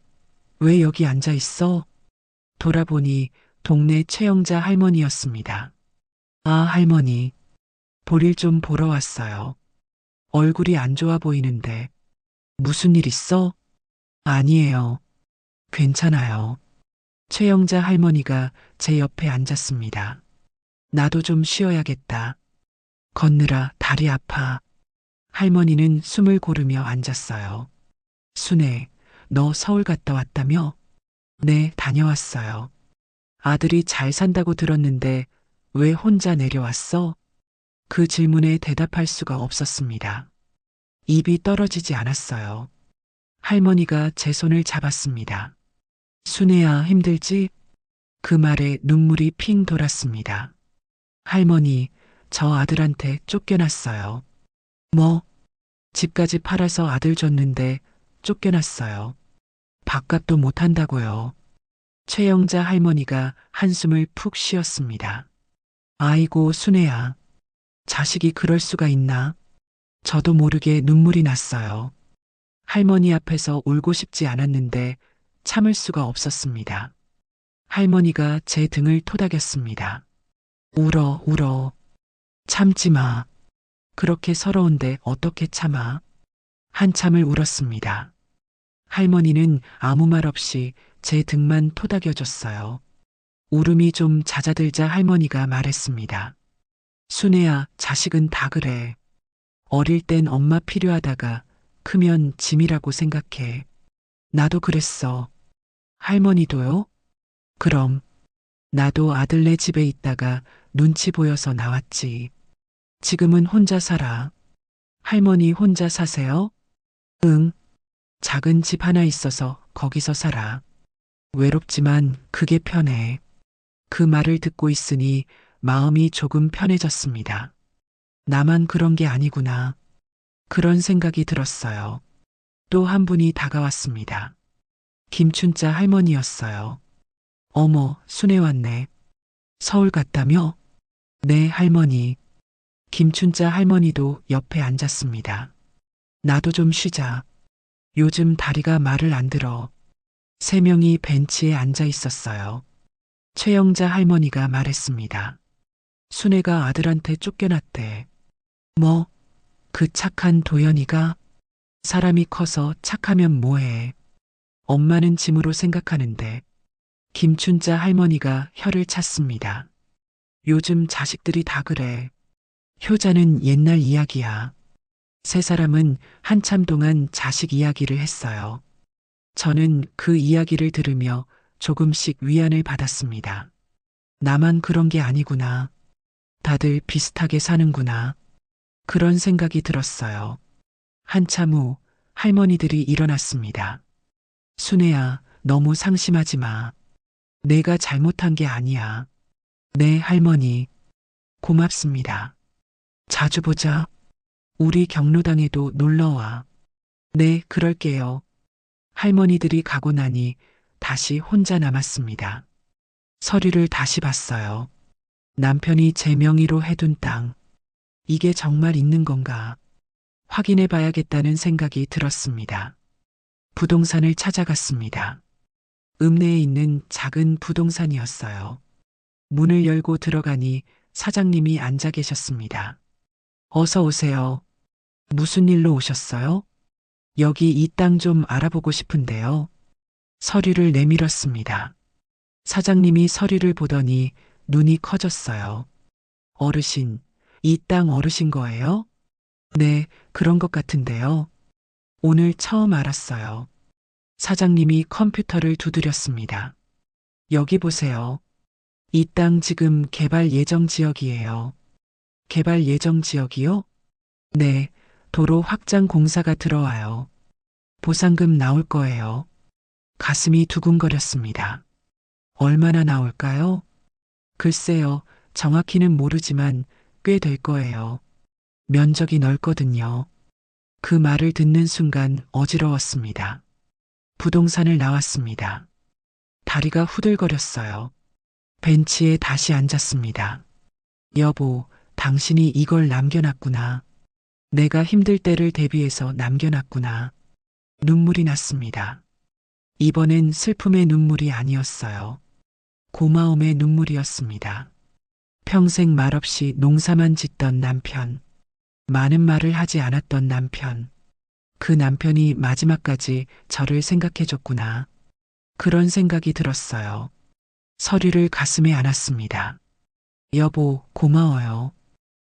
Speaker 2: 왜 여기 앉아 있어? 돌아보니 동네 최영자 할머니였습니다. 아, 할머니. 볼일 좀 보러 왔어요. 얼굴이 안 좋아 보이는데. 무슨 일 있어? 아니에요. 괜찮아요. 최영자 할머니가 제 옆에 앉았습니다. 나도 좀 쉬어야겠다. 걷느라 다리 아파. 할머니는 숨을 고르며 앉았어요. 순애, 너 서울 갔다 왔다며? 네, 다녀왔어요. 아들이 잘 산다고 들었는데 왜 혼자 내려왔어? 그 질문에 대답할 수가 없었습니다. 입이 떨어지지 않았어요. 할머니가 제 손을 잡았습니다. 순애야, 힘들지? 그 말에 눈물이 핑 돌았습니다. 할머니, 저 아들한테 쫓겨났어요. 뭐? 집까지 팔아서 아들 줬는데 쫓겨났어요. 밥값도 못한다고요. 최영자 할머니가 한숨을 푹 쉬었습니다. 아이고, 순애야. 자식이 그럴 수가 있나? 저도 모르게 눈물이 났어요. 할머니 앞에서 울고 싶지 않았는데 참을 수가 없었습니다. 할머니가 제 등을 토닥였습니다. 울어, 울어. 참지 마. 그렇게 서러운데 어떻게 참아? 한참을 울었습니다. 할머니는 아무 말 없이 제 등만 토닥여줬어요. 울음이 좀 잦아들자 할머니가 말했습니다. 순애야, 자식은 다 그래. 어릴 땐 엄마 필요하다가 크면 짐이라고 생각해. 나도 그랬어. 할머니도요? 그럼. 나도 아들네 집에 있다가 눈치 보여서 나왔지. 지금은 혼자 살아. 할머니 혼자 사세요? 응. 작은 집 하나 있어서 거기서 살아. 외롭지만 그게 편해. 그 말을 듣고 있으니 마음이 조금 편해졌습니다. 나만 그런 게 아니구나. 그런 생각이 들었어요. 또 한 분이 다가왔습니다. 김춘자 할머니였어요. 어머, 순애 왔네. 서울 갔다며? 네, 할머니. 김춘자 할머니도 옆에 앉았습니다. 나도 좀 쉬자. 요즘 다리가 말을 안 들어. 세 명이 벤치에 앉아 있었어요. 최영자 할머니가 말했습니다. 순애가 아들한테 쫓겨났대. 뭐? 그 착한 도연이가? 사람이 커서 착하면 뭐해. 엄마는 짐으로 생각하는데. 김춘자 할머니가 혀를 찼습니다. 요즘 자식들이 다 그래. 효자는 옛날 이야기야. 세 사람은 한참 동안 자식 이야기를 했어요. 저는 그 이야기를 들으며 조금씩 위안을 받았습니다. 나만 그런 게 아니구나. 다들 비슷하게 사는구나. 그런 생각이 들었어요. 한참 후 할머니들이 일어났습니다. 순애야, 너무 상심하지 마. 내가 잘못한 게 아니야. 네, 할머니. 고맙습니다. 자주 보자. 우리 경로당에도 놀러와. 네, 그럴게요. 할머니들이 가고 나니 다시 혼자 남았습니다. 서류를 다시 봤어요. 남편이 제 명의로 해둔 땅. 이게 정말 있는 건가? 확인해 봐야겠다는 생각이 들었습니다. 부동산을 찾아갔습니다. 읍내에 있는 작은 부동산이었어요. 문을 열고 들어가니 사장님이 앉아 계셨습니다. 어서 오세요. 무슨 일로 오셨어요? 여기 이 땅 좀 알아보고 싶은데요. 서류를 내밀었습니다. 사장님이 서류를 보더니 눈이 커졌어요. 어르신, 이 땅 어르신 거예요? 네, 그런 것 같은데요. 오늘 처음 알았어요. 사장님이 컴퓨터를 두드렸습니다. 여기 보세요. 이 땅 지금 개발 예정 지역이에요. 개발 예정 지역이요? 네, 도로 확장 공사가 들어와요. 보상금 나올 거예요. 가슴이 두근거렸습니다. 얼마나 나올까요? 글쎄요, 정확히는 모르지만 꽤 될 거예요. 면적이 넓거든요. 그 말을 듣는 순간 어지러웠습니다. 부동산을 나왔습니다. 다리가 후들거렸어요. 벤치에 다시 앉았습니다. 여보, 당신이 이걸 남겨놨구나. 내가 힘들 때를 대비해서 남겨놨구나. 눈물이 났습니다. 이번엔 슬픔의 눈물이 아니었어요. 고마움의 눈물이었습니다. 평생 말없이 농사만 짓던 남편. 많은 말을 하지 않았던 남편. 그 남편이 마지막까지 저를 생각해줬구나. 그런 생각이 들었어요. 서류를 가슴에 안았습니다. 여보, 고마워요.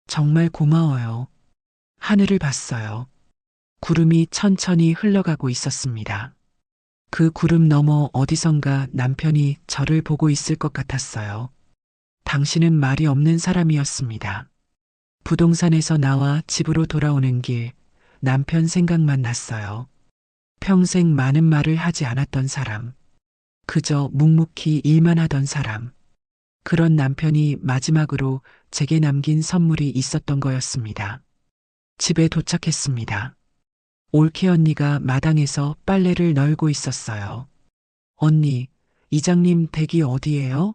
Speaker 2: 정말 고마워요. 하늘을 봤어요. 구름이 천천히 흘러가고 있었습니다. 그 구름 너머 어디선가 남편이 저를 보고 있을 것 같았어요. 당신은 말이 없는 사람이었습니다. 부동산에서 나와 집으로 돌아오는 길, 남편 생각만 났어요. 평생 많은 말을 하지 않았던 사람. 그저 묵묵히 일만 하던 사람. 그런 남편이 마지막으로 제게 남긴 선물이 있었던 거였습니다. 집에 도착했습니다. 올케 언니가 마당에서 빨래를 널고 있었어요. 언니, 이장님 댁이 어디예요?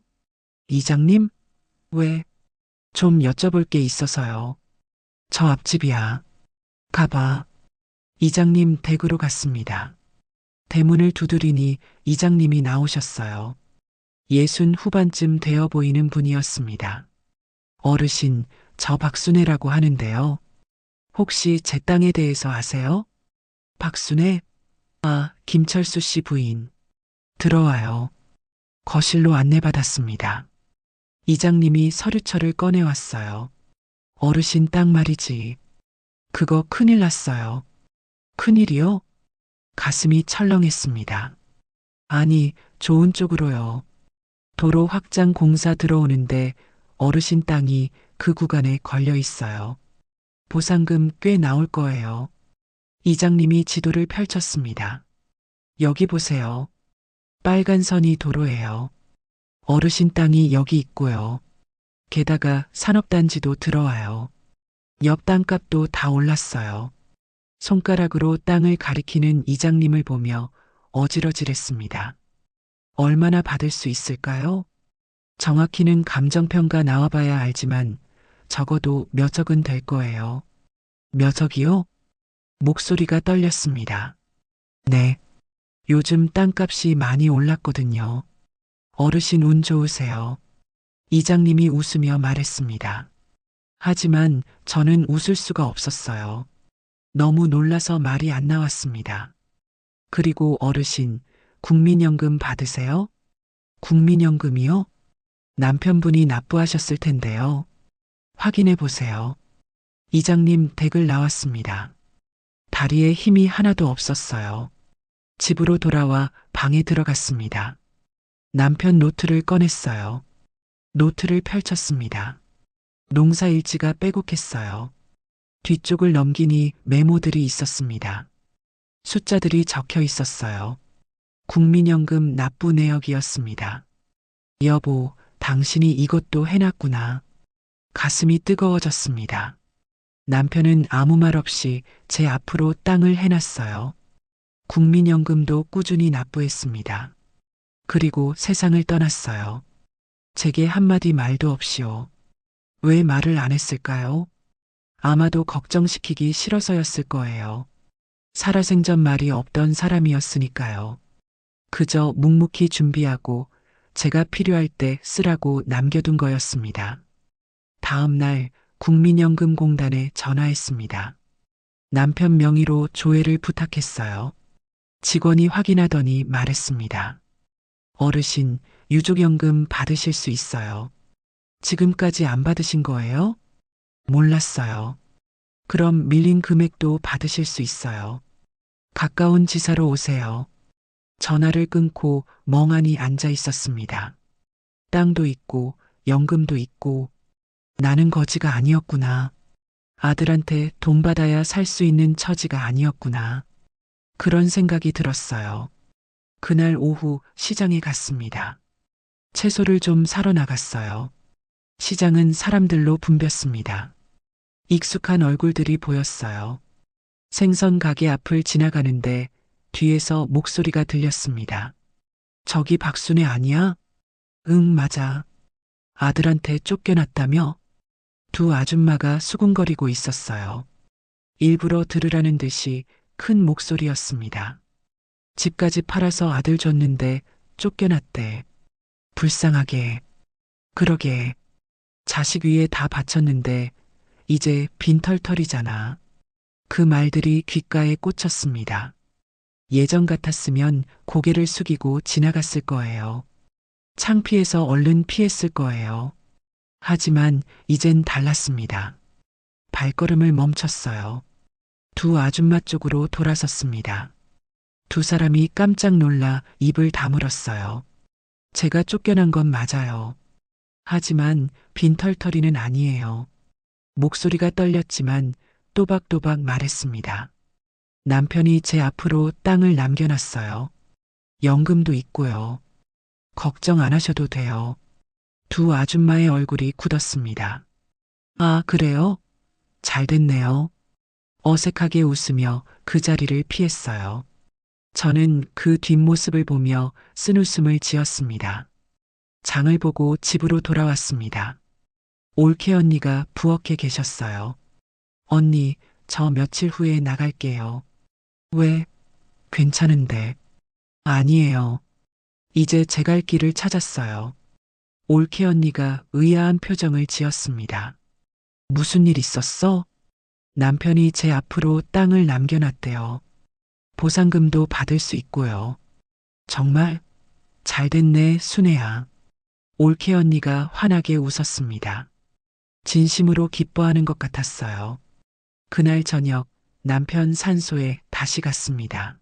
Speaker 2: 이장님? 왜? 좀 여쭤볼 게 있어서요. 저 앞집이야. 가봐. 이장님 댁으로 갔습니다. 대문을 두드리니 이장님이 나오셨어요. 60 후반쯤 되어 보이는 분이었습니다. 어르신, 저 박순애라고 하는데요. 혹시 제 땅에 대해서 아세요? 박순애? 아, 김철수 씨 부인. 들어와요. 거실로 안내받았습니다. 이장님이 서류철을 꺼내왔어요. 어르신 땅 말이지. 그거 큰일 났어요. 큰일이요? 가슴이 철렁했습니다. 아니, 좋은 쪽으로요. 도로 확장 공사 들어오는데 어르신 땅이 그 구간에 걸려 있어요. 보상금 꽤 나올 거예요. 이장님이 지도를 펼쳤습니다. 여기 보세요. 빨간 선이 도로예요. 어르신 땅이 여기 있고요. 게다가 산업단지도 들어와요. 옆 땅값도 다 올랐어요. 손가락으로 땅을 가리키는 이장님을 보며 어지러질했습니다. 얼마나 받을 수 있을까요? 정확히는 감정평가 나와봐야 알지만 적어도 몇 억은 될 거예요. 몇 억이요? 목소리가 떨렸습니다. 네. 요즘 땅값이 많이 올랐거든요. 어르신 운 좋으세요. 이장님이 웃으며 말했습니다. 하지만 저는 웃을 수가 없었어요. 너무 놀라서 말이 안 나왔습니다. 그리고 어르신, 국민연금 받으세요? 국민연금이요? 남편분이 납부하셨을 텐데요. 확인해 보세요. 이장님 댁을 나왔습니다. 다리에 힘이 하나도 없었어요. 집으로 돌아와 방에 들어갔습니다. 남편 노트를 꺼냈어요. 노트를 펼쳤습니다. 농사일지가 빼곡했어요. 뒤쪽을 넘기니 메모들이 있었습니다. 숫자들이 적혀 있었어요. 국민연금 납부 내역이었습니다. 여보, 당신이 이것도 해놨구나. 가슴이 뜨거워졌습니다. 남편은 아무 말 없이 제 앞으로 땅을 해놨어요. 국민연금도 꾸준히 납부했습니다. 그리고 세상을 떠났어요. 제게 한마디 말도 없이요. 왜 말을 안 했을까요? 아마도 걱정시키기 싫어서였을 거예요. 살아생전 말이 없던 사람이었으니까요. 그저 묵묵히 준비하고 제가 필요할 때 쓰라고 남겨둔 거였습니다. 다음 날 국민연금공단에 전화했습니다. 남편 명의로 조회를 부탁했어요. 직원이 확인하더니 말했습니다. 어르신, 유족연금 받으실 수 있어요. 지금까지 안 받으신 거예요? 몰랐어요. 그럼 밀린 금액도 받으실 수 있어요. 가까운 지사로 오세요. 전화를 끊고 멍하니 앉아 있었습니다. 땅도 있고 연금도 있고 나는 거지가 아니었구나. 아들한테 돈 받아야 살 수 있는 처지가 아니었구나. 그런 생각이 들었어요. 그날 오후 시장에 갔습니다. 채소를 좀 사러 나갔어요. 시장은 사람들로 붐볐습니다. 익숙한 얼굴들이 보였어요. 생선 가게 앞을 지나가는데 뒤에서 목소리가 들렸습니다. 저기 박순애 아니야? 응, 맞아. 아들한테 쫓겨났다며? 두 아줌마가 수군거리고 있었어요. 일부러 들으라는 듯이 큰 목소리였습니다. 집까지 팔아서 아들 줬는데 쫓겨났대. 불쌍하게. 그러게. 자식 위에 다 바쳤는데 이제 빈털털이잖아. 그 말들이 귓가에 꽂혔습니다. 예전 같았으면 고개를 숙이고 지나갔을 거예요. 창피해서 얼른 피했을 거예요. 하지만 이젠 달랐습니다. 발걸음을 멈췄어요. 두 아줌마 쪽으로 돌아섰습니다. 두 사람이 깜짝 놀라 입을 다물었어요. 제가 쫓겨난 건 맞아요. 하지만 빈털터리는 아니에요. 목소리가 떨렸지만 또박또박 말했습니다. 남편이 제 앞으로 땅을 남겨놨어요. 연금도 있고요. 걱정 안 하셔도 돼요. 두 아줌마의 얼굴이 굳었습니다. 아, 그래요? 잘 됐네요. 어색하게 웃으며 그 자리를 피했어요. 저는 그 뒷모습을 보며 쓴웃음을 지었습니다. 장을 보고 집으로 돌아왔습니다. 올케 언니가 부엌에 계셨어요. 언니, 저 며칠 후에 나갈게요. 왜? 괜찮은데. 아니에요. 이제 제 갈 길을 찾았어요. 올케 언니가 의아한 표정을 지었습니다. 무슨 일 있었어? 남편이 제 앞으로 땅을 남겨놨대요. 보상금도 받을 수 있고요. 정말? 잘 됐네, 순애야. 올케 언니가 환하게 웃었습니다. 진심으로 기뻐하는 것 같았어요. 그날 저녁 남편 산소에 다시 갔습니다.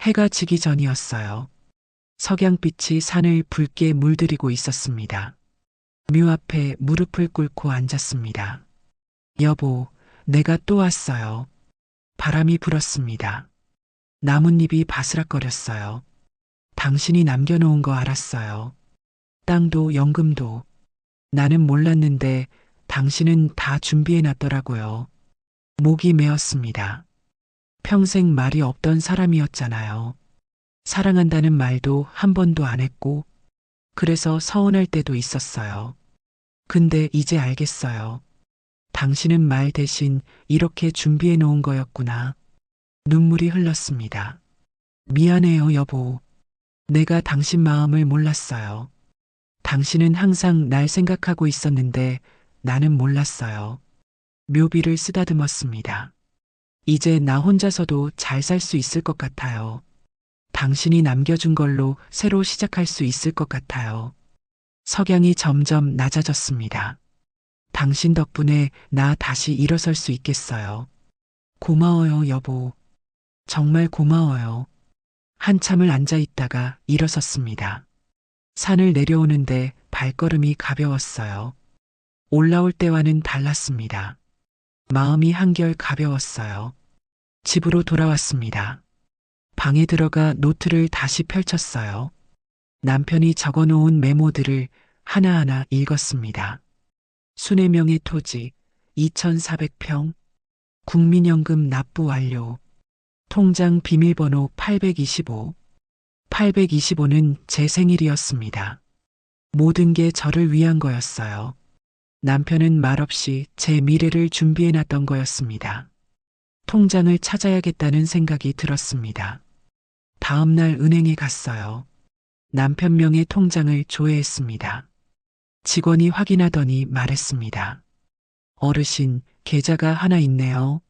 Speaker 2: 해가 지기 전이었어요. 석양빛이 산을 붉게 물들이고 있었습니다. 묘 앞에 무릎을 꿇고 앉았습니다. 여보, 내가 또 왔어요. 바람이 불었습니다. 나뭇잎이 바스락거렸어요. 당신이 남겨놓은 거 알았어요. 땅도 연금도. 나는 몰랐는데 당신은 다 준비해놨더라고요. 목이 메었습니다. 평생 말이 없던 사람이었잖아요. 사랑한다는 말도 한 번도 안 했고, 그래서 서운할 때도 있었어요. 근데 이제 알겠어요. 당신은 말 대신 이렇게 준비해 놓은 거였구나. 눈물이 흘렀습니다. 미안해요, 여보. 내가 당신 마음을 몰랐어요. 당신은 항상 날 생각하고 있었는데 나는 몰랐어요. 묘비를 쓰다듬었습니다. 이제 나 혼자서도 잘 살 수 있을 것 같아요. 당신이 남겨준 걸로 새로 시작할 수 있을 것 같아요. 석양이 점점 낮아졌습니다. 당신 덕분에 나 다시 일어설 수 있겠어요. 고마워요, 여보. 정말 고마워요. 한참을 앉아 있다가 일어섰습니다. 산을 내려오는데 발걸음이 가벼웠어요. 올라올 때와는 달랐습니다. 마음이 한결 가벼웠어요. 집으로 돌아왔습니다. 방에 들어가 노트를 다시 펼쳤어요. 남편이 적어놓은 메모들을 하나하나 읽었습니다. 순애명의 토지, 2,400평, 국민연금 납부 완료, 통장 비밀번호 825. 825는 제 생일이었습니다. 모든 게 저를 위한 거였어요. 남편은 말없이 제 미래를 준비해놨던 거였습니다. 통장을 찾아야겠다는 생각이 들었습니다. 다음 날 은행에 갔어요. 남편 명의 통장을 조회했습니다. 직원이 확인하더니 말했습니다. 어르신, 계좌가 하나 있네요.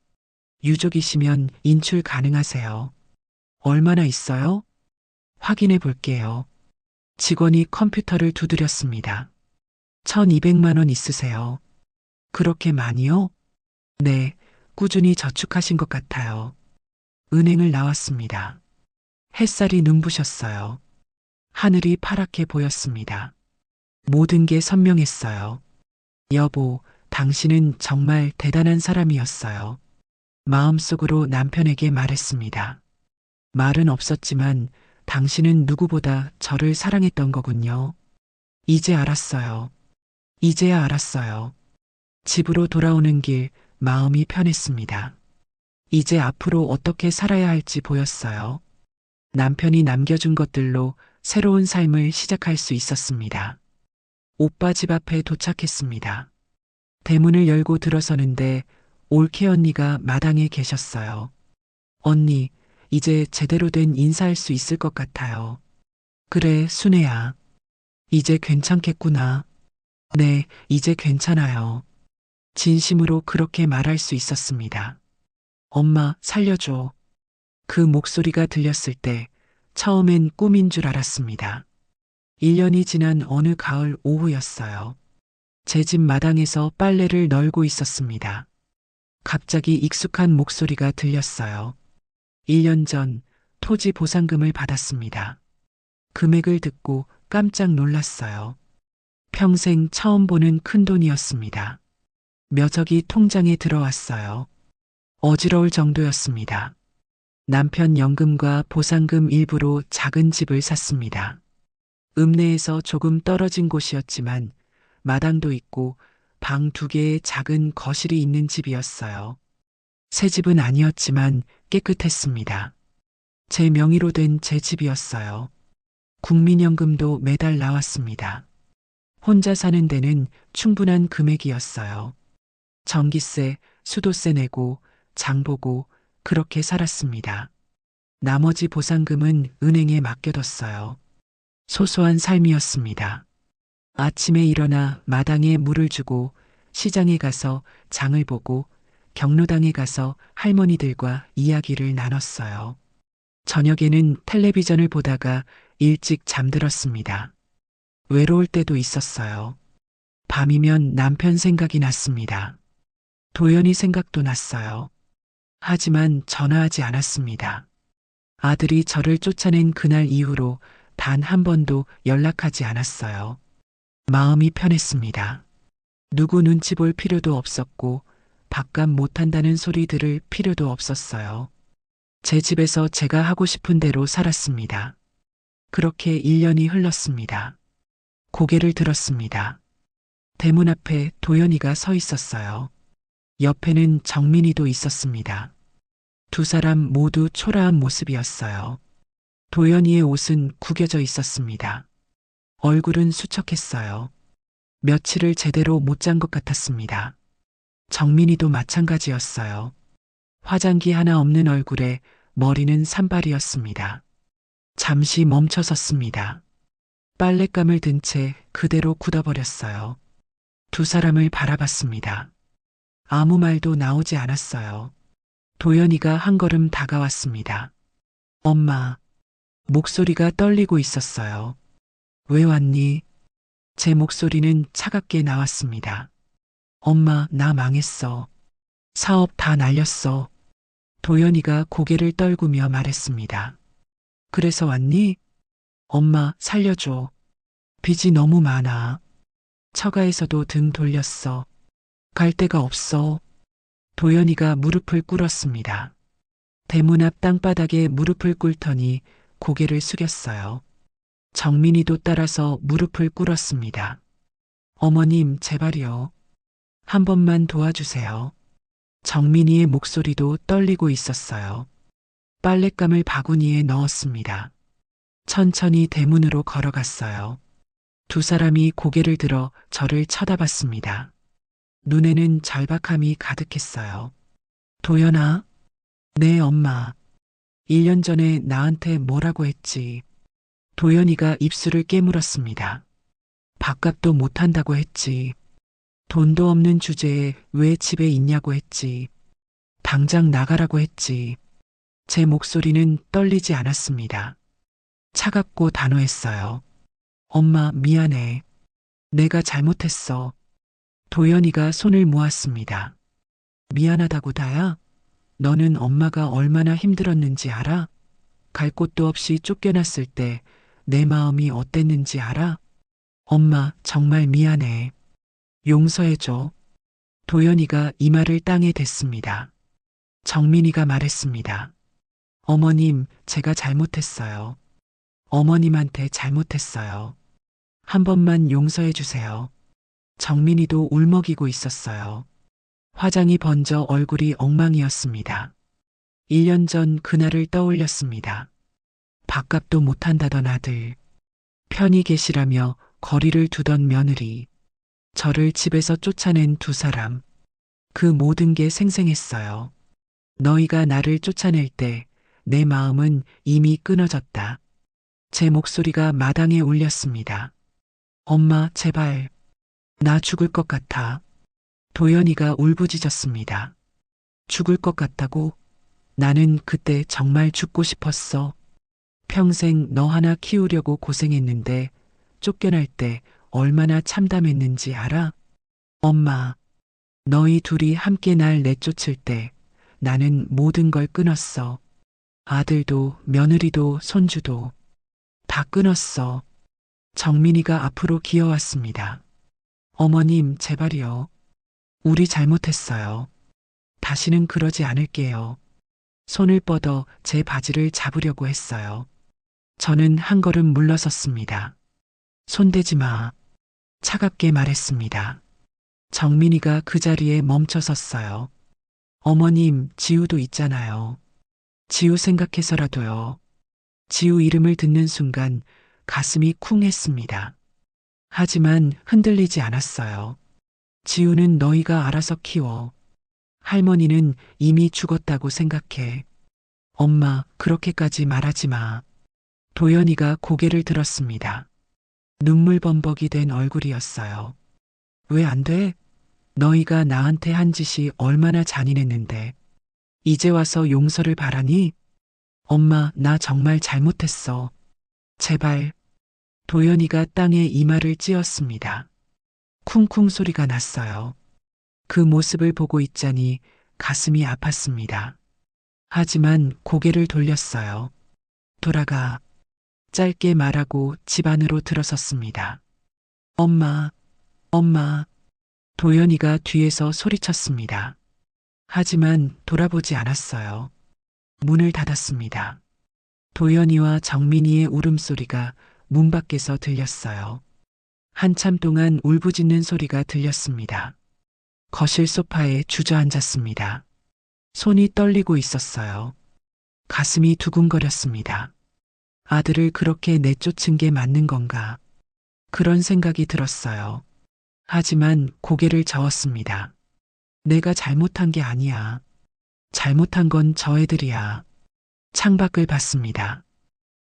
Speaker 2: 유족이시면 인출 가능하세요. 얼마나 있어요? 확인해 볼게요. 직원이 컴퓨터를 두드렸습니다. 1,200만 원 있으세요. 그렇게 많이요? 네, 꾸준히 저축하신 것 같아요. 은행을 나왔습니다. 햇살이 눈부셨어요. 하늘이 파랗게 보였습니다. 모든 게 선명했어요. 여보, 당신은 정말 대단한 사람이었어요. 마음속으로 남편에게 말했습니다. 말은 없었지만 당신은 누구보다 저를 사랑했던 거군요. 이제 알았어요. 이제야 알았어요. 집으로 돌아오는 길 마음이 편했습니다. 이제 앞으로 어떻게 살아야 할지 보였어요. 남편이 남겨준 것들로 새로운 삶을 시작할 수 있었습니다. 오빠 집 앞에 도착했습니다. 대문을 열고 들어서는데 올케 언니가 마당에 계셨어요. 언니, 이제 제대로 된 인사할 수 있을 것 같아요. 그래, 순애야. 이제 괜찮겠구나. 네, 이제 괜찮아요. 진심으로 그렇게 말할 수 있었습니다. 엄마, 살려줘. 그 목소리가 들렸을 때 처음엔 꿈인 줄 알았습니다. 1년이 지난 어느 가을 오후였어요. 제 집 마당에서 빨래를 널고 있었습니다. 갑자기 익숙한 목소리가 들렸어요. 1년 전 토지 보상금을 받았습니다. 금액을 듣고 깜짝 놀랐어요. 평생 처음 보는 큰돈이었습니다. 몇 억이 통장에 들어왔어요. 어지러울 정도였습니다. 남편 연금과 보상금 일부로 작은 집을 샀습니다. 읍내에서 조금 떨어진 곳이었지만 마당도 있고 방 2개의 작은 거실이 있는 집이었어요. 새 집은 아니었지만 깨끗했습니다. 제 명의로 된 제 집이었어요. 국민연금도 매달 나왔습니다. 혼자 사는 데는 충분한 금액이었어요. 전기세, 수도세 내고 장 보고 그렇게 살았습니다. 나머지 보상금은 은행에 맡겨뒀어요. 소소한 삶이었습니다. 아침에 일어나 마당에 물을 주고 시장에 가서 장을 보고 경로당에 가서 할머니들과 이야기를 나눴어요. 저녁에는 텔레비전을 보다가 일찍 잠들었습니다. 외로울 때도 있었어요. 밤이면 남편 생각이 났습니다. 도연이 생각도 났어요. 하지만 전화하지 않았습니다. 아들이 저를 쫓아낸 그날 이후로 단 한 번도 연락하지 않았어요. 마음이 편했습니다. 누구 눈치 볼 필요도 없었고 밥값 못한다는 소리 들을 필요도 없었어요. 제 집에서 제가 하고 싶은 대로 살았습니다. 그렇게 1년이 흘렀습니다. 고개를 들었습니다. 대문 앞에 도연이가 서 있었어요. 옆에는 정민이도 있었습니다. 두 사람 모두 초라한 모습이었어요. 도연이의 옷은 구겨져 있었습니다. 얼굴은 수척했어요. 며칠을 제대로 못 잔 것 같았습니다. 정민이도 마찬가지였어요. 화장기 하나 없는 얼굴에 머리는 산발이었습니다. 잠시 멈춰섰습니다. 빨랫감을 든 채 그대로 굳어버렸어요. 두 사람을 바라봤습니다. 아무 말도 나오지 않았어요. 도연이가 한 걸음 다가왔습니다. 엄마. 목소리가 떨리고 있었어요. 왜 왔니? 제 목소리는 차갑게 나왔습니다. 엄마, 나 망했어. 사업 다 날렸어. 도연이가 고개를 떨구며 말했습니다. 그래서 왔니? 엄마, 살려줘. 빚이 너무 많아. 처가에서도 등 돌렸어. 갈 데가 없어. 도연이가 무릎을 꿇었습니다. 대문 앞 땅바닥에 무릎을 꿇더니 고개를 숙였어요. 정민이도 따라서 무릎을 꿇었습니다. 어머님, 제발요. 한 번만 도와주세요. 정민이의 목소리도 떨리고 있었어요. 빨랫감을 바구니에 넣었습니다. 천천히 대문으로 걸어갔어요. 두 사람이 고개를 들어 저를 쳐다봤습니다. 눈에는 절박함이 가득했어요. 도연아? 네, 엄마. 1년 전에 나한테 뭐라고 했지? 도연이가 입술을 깨물었습니다. 밥값도 못한다고 했지. 돈도 없는 주제에 왜 집에 있냐고 했지. 당장 나가라고 했지. 제 목소리는 떨리지 않았습니다. 차갑고 단호했어요. 엄마, 미안해. 내가 잘못했어. 도연이가 손을 모았습니다. 미안하다고 다야? 너는 엄마가 얼마나 힘들었는지 알아? 갈 곳도 없이 쫓겨났을 때 내 마음이 어땠는지 알아? 엄마, 정말 미안해. 용서해줘. 도연이가 이마를 땅에 댔습니다. 정민이가 말했습니다. 어머님, 제가 잘못했어요. 어머님한테 잘못했어요. 한 번만 용서해 주세요. 정민이도 울먹이고 있었어요. 화장이 번져 얼굴이 엉망이었습니다. 1년 전 그날을 떠올렸습니다. 밥값도 못한다던 아들, 편히 계시라며 거리를 두던 며느리, 저를 집에서 쫓아낸 두 사람, 그 모든 게 생생했어요. 너희가 나를 쫓아낼 때 내 마음은 이미 끊어졌다. 제 목소리가 마당에 울렸습니다. 엄마, 제발. 나 죽을 것 같아. 도연이가 울부짖었습니다. 죽을 것 같다고? 나는 그때 정말 죽고 싶었어. 평생 너 하나 키우려고 고생했는데 쫓겨날 때 얼마나 참담했는지 알아? 엄마, 너희 둘이 함께 날 내쫓을 때 나는 모든 걸 끊었어. 아들도 며느리도 손주도 다 끊었어. 정민이가 앞으로 기어왔습니다. 어머님, 제발요. 우리 잘못했어요. 다시는 그러지 않을게요. 손을 뻗어 제 바지를 잡으려고 했어요. 저는 한 걸음 물러섰습니다. 손대지 마. 차갑게 말했습니다. 정민이가 그 자리에 멈춰 섰어요. 어머님, 지우도 있잖아요. 지우 생각해서라도요. 지우 이름을 듣는 순간 가슴이 쿵 했습니다. 하지만 흔들리지 않았어요. 지우는 너희가 알아서 키워. 할머니는 이미 죽었다고 생각해. 엄마, 그렇게까지 말하지 마. 도연이가 고개를 들었습니다. 눈물범벅이 된 얼굴이었어요. 왜 안 돼? 너희가 나한테 한 짓이 얼마나 잔인했는데. 이제 와서 용서를 바라니? 엄마, 나 정말 잘못했어. 제발. 도연이가 땅에 이마를 찧었습니다. 쿵쿵 소리가 났어요. 그 모습을 보고 있자니 가슴이 아팠습니다. 하지만 고개를 돌렸어요. 돌아가. 짧게 말하고 집 안으로 들어섰습니다. 엄마, 엄마. 도연이가 뒤에서 소리쳤습니다. 하지만 돌아보지 않았어요. 문을 닫았습니다. 도연이와 정민이의 울음소리가 문 밖에서 들렸어요. 한참 동안 울부짖는 소리가 들렸습니다. 거실 소파에 주저앉았습니다. 손이 떨리고 있었어요. 가슴이 두근거렸습니다. 아들을 그렇게 내쫓은 게 맞는 건가? 그런 생각이 들었어요. 하지만 고개를 저었습니다. 내가 잘못한 게 아니야. 잘못한 건 저 애들이야. 창밖을 봤습니다.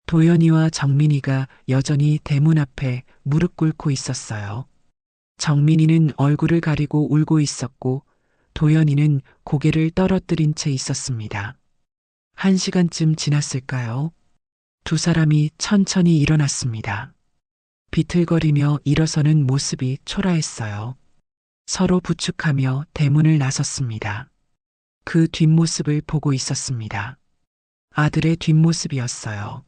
Speaker 2: 도연이와 정민이가 여전히 대문 앞에 무릎 꿇고 있었어요. 정민이는 얼굴을 가리고 울고 있었고 도연이는 고개를 떨어뜨린 채 있었습니다. 1시간쯤 지났을까요? 두 사람이 천천히 일어났습니다. 비틀거리며 일어서는 모습이 초라했어요. 서로 부축하며 대문을 나섰습니다. 그 뒷모습을 보고 있었습니다. 아들의 뒷모습이었어요.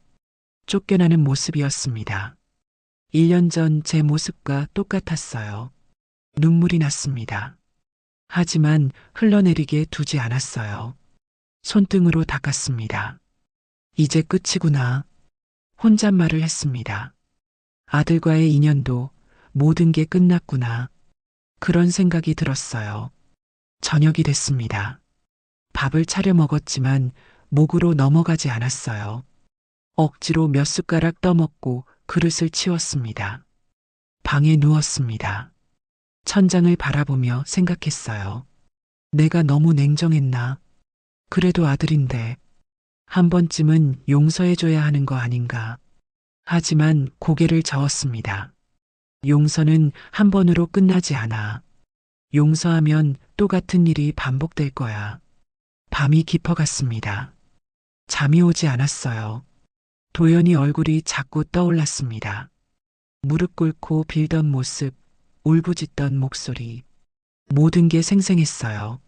Speaker 2: 쫓겨나는 모습이었습니다. 1년 전 제 모습과 똑같았어요. 눈물이 났습니다. 하지만 흘러내리게 두지 않았어요. 손등으로 닦았습니다. 이제 끝이구나. 혼잣말을 했습니다. 아들과의 인연도 모든 게 끝났구나. 그런 생각이 들었어요. 저녁이 됐습니다. 밥을 차려 먹었지만 목으로 넘어가지 않았어요. 억지로 몇 숟가락 떠먹고 그릇을 치웠습니다. 방에 누웠습니다. 천장을 바라보며 생각했어요. 내가 너무 냉정했나? 그래도 아들인데 한 번쯤은 용서해줘야 하는 거 아닌가? 하지만 고개를 저었습니다. 용서는 한 번으로 끝나지 않아. 용서하면 또 같은 일이 반복될 거야. 밤이 깊어갔습니다. 잠이 오지 않았어요. 도연이 얼굴이 자꾸 떠올랐습니다. 무릎 꿇고 빌던 모습, 울부짖던 목소리. 모든 게 생생했어요.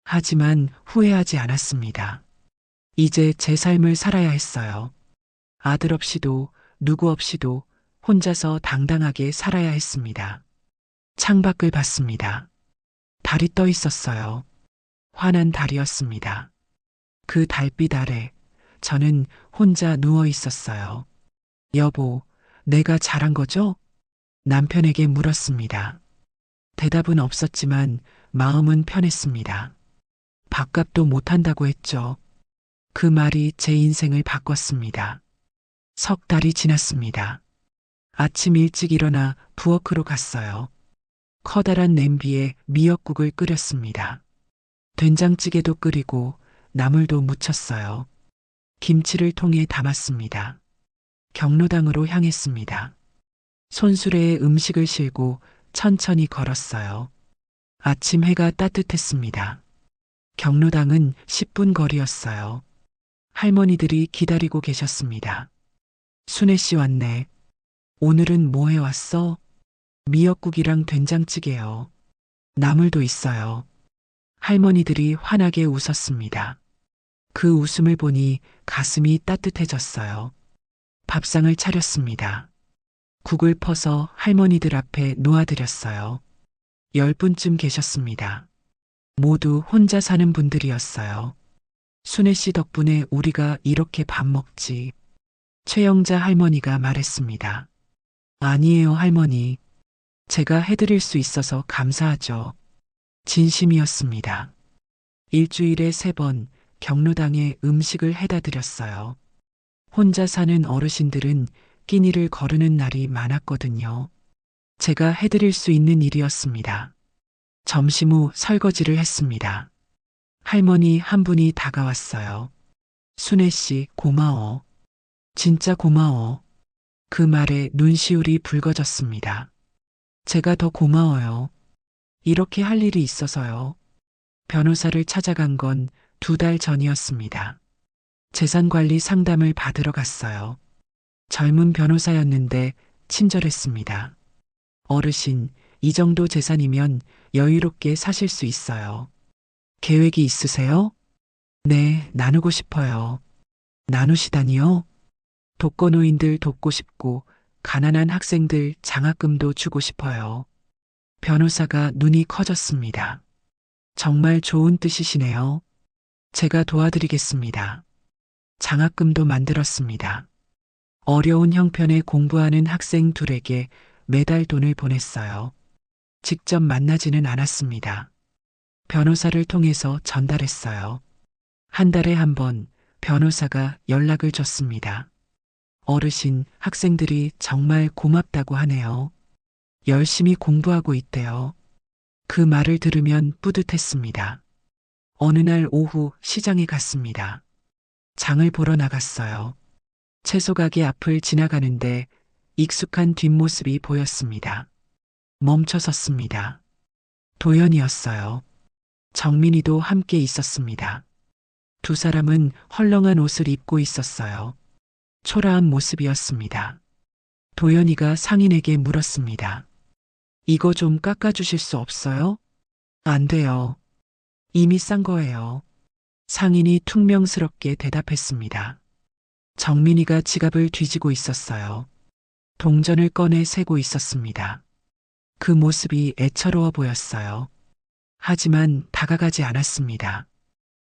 Speaker 2: 하지만 후회하지 않았습니다. 이제 제 삶을 살아야 했어요. 아들 없이도 누구 없이도 혼자서 당당하게 살아야 했습니다. 창밖을 봤습니다. 달이 떠 있었어요. 환한 달이었습니다. 그 달빛 아래 저는 혼자 누워 있었어요. 여보, 내가 잘한 거죠? 남편에게 물었습니다. 대답은 없었지만 마음은 편했습니다. 밥값도 못한다고 했죠. 그 말이 제 인생을 바꿨습니다. 석 달이 지났습니다. 아침 일찍 일어나 부엌으로 갔어요. 커다란 냄비에 미역국을 끓였습니다. 된장찌개도 끓이고 나물도 무쳤어요. 김치를 통에 담았습니다. 경로당으로 향했습니다. 손수레에 음식을 싣고 천천히 걸었어요. 아침 해가 따뜻했습니다. 경로당은 10분 거리였어요. 할머니들이 기다리고 계셨습니다. 순애 씨 왔네. 오늘은 뭐 해왔어? 미역국이랑 된장찌개요. 나물도 있어요. 할머니들이 환하게 웃었습니다. 그 웃음을 보니 가슴이 따뜻해졌어요. 밥상을 차렸습니다. 국을 퍼서 할머니들 앞에 놓아드렸어요. 10분쯤 계셨습니다. 모두 혼자 사는 분들이었어요. 순애 씨 덕분에 우리가 이렇게 밥 먹지. 최영자 할머니가 말했습니다. 아니에요, 할머니. 제가 해드릴 수 있어서 감사하죠. 진심이었습니다. 일주일에 3번 경로당에 음식을 해다 드렸어요. 혼자 사는 어르신들은 끼니를 거르는 날이 많았거든요. 제가 해드릴 수 있는 일이었습니다. 점심 후 설거지를 했습니다. 할머니 한 분이 다가왔어요. 순애 씨, 고마워. 진짜 고마워. 그 말에 눈시울이 붉어졌습니다. 제가 더 고마워요. 이렇게 할 일이 있어서요. 변호사를 찾아간 건 2달 전이었습니다. 재산관리 상담을 받으러 갔어요. 젊은 변호사였는데 친절했습니다. 어르신, 이 정도 재산이면 여유롭게 사실 수 있어요. 계획이 있으세요? 네, 나누고 싶어요. 나누시다니요? 독거노인들 돕고 싶고, 가난한 학생들 장학금도 주고 싶어요. 변호사가 눈이 커졌습니다. 정말 좋은 뜻이시네요. 제가 도와드리겠습니다. 장학금도 만들었습니다. 어려운 형편에 공부하는 학생 2에게 매달 돈을 보냈어요. 직접 만나지는 않았습니다. 변호사를 통해서 전달했어요. 한 달에 1번 변호사가 연락을 줬습니다. 어르신, 학생들이 정말 고맙다고 하네요. 열심히 공부하고 있대요. 그 말을 들으면 뿌듯했습니다. 어느 날 오후 시장에 갔습니다. 장을 보러 나갔어요. 채소 가게 앞을 지나가는데 익숙한 뒷모습이 보였습니다. 멈춰 섰습니다. 도연이었어요. 정민이도 함께 있었습니다. 2 사람은 헐렁한 옷을 입고 있었어요. 초라한 모습이었습니다. 도연이가 상인에게 물었습니다. 이거 좀 깎아주실 수 없어요? 안 돼요. 이미 싼 거예요. 상인이 퉁명스럽게 대답했습니다. 정민이가 지갑을 뒤지고 있었어요. 동전을 꺼내 세고 있었습니다. 그 모습이 애처로워 보였어요. 하지만 다가가지 않았습니다.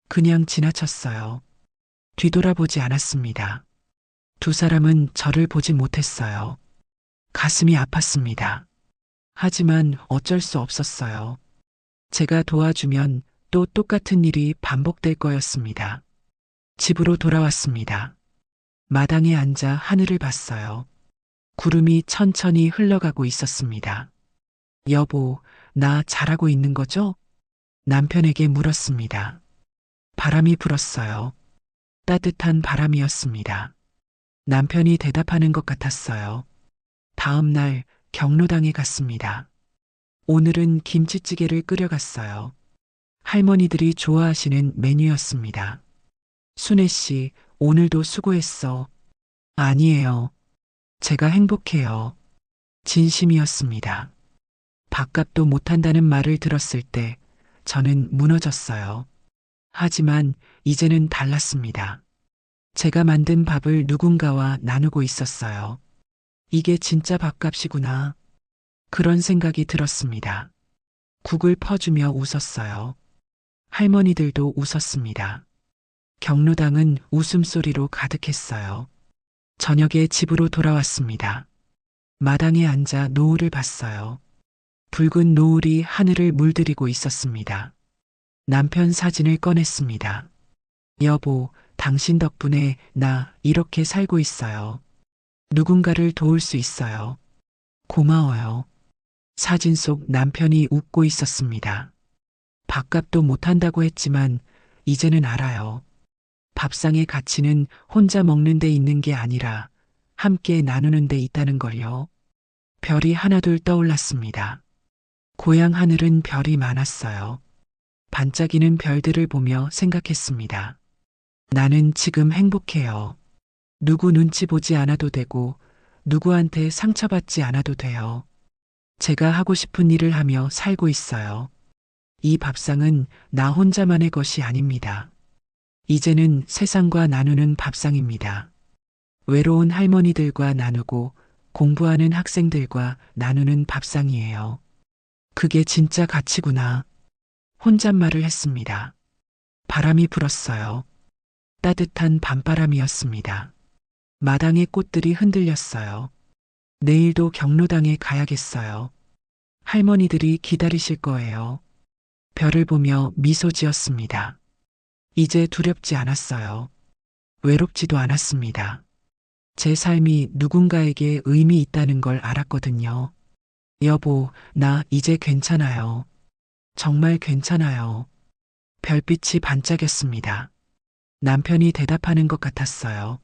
Speaker 2: 그냥 지나쳤어요. 뒤돌아보지 않았습니다. 2 사람은 저를 보지 못했어요. 가슴이 아팠습니다. 하지만 어쩔 수 없었어요. 제가 도와주면 또 똑같은 일이 반복될 거였습니다. 집으로 돌아왔습니다. 마당에 앉아 하늘을 봤어요. 구름이 천천히 흘러가고 있었습니다. 여보, 나 잘하고 있는 거죠? 남편에게 물었습니다. 바람이 불었어요. 따뜻한 바람이었습니다. 남편이 대답하는 것 같았어요. 다음 날 경로당에 갔습니다. 오늘은 김치찌개를 끓여갔어요. 할머니들이 좋아하시는 메뉴였습니다. 순애 씨, 오늘도 수고했어. 아니에요. 제가 행복해요. 진심이었습니다. 밥값도 못한다는 말을 들었을 때 저는 무너졌어요. 하지만 이제는 달랐습니다. 제가 만든 밥을 누군가와 나누고 있었어요. 이게 진짜 밥값이구나. 그런 생각이 들었습니다. 국을 퍼주며 웃었어요. 할머니들도 웃었습니다. 경로당은 웃음소리로 가득했어요. 저녁에 집으로 돌아왔습니다. 마당에 앉아 노을을 봤어요. 붉은 노을이 하늘을 물들이고 있었습니다. 남편 사진을 꺼냈습니다. 여보, 당신 덕분에 나 이렇게 살고 있어요. 누군가를 도울 수 있어요. 고마워요. 사진 속 남편이 웃고 있었습니다. 밥값도 못한다고 했지만 이제는 알아요. 밥상의 가치는 혼자 먹는 데 있는 게 아니라 함께 나누는 데 있다는 걸요. 별이 하나둘 떠올랐습니다. 고향 하늘은 별이 많았어요. 반짝이는 별들을 보며 생각했습니다. 나는 지금 행복해요. 누구 눈치 보지 않아도 되고 누구한테 상처받지 않아도 돼요. 제가 하고 싶은 일을 하며 살고 있어요. 이 밥상은 나 혼자만의 것이 아닙니다. 이제는 세상과 나누는 밥상입니다. 외로운 할머니들과 나누고 공부하는 학생들과 나누는 밥상이에요. 그게 진짜 가치구나. 혼잣말을 했습니다. 바람이 불었어요. 따뜻한 밤바람이었습니다. 마당의 꽃들이 흔들렸어요. 내일도 경로당에 가야겠어요. 할머니들이 기다리실 거예요. 별을 보며 미소 지었습니다. 이제 두렵지 않았어요. 외롭지도 않았습니다. 제 삶이 누군가에게 의미 있다는 걸 알았거든요. 여보, 나 이제 괜찮아요. 정말 괜찮아요. 별빛이 반짝였습니다. 남편이 대답하는 것 같았어요.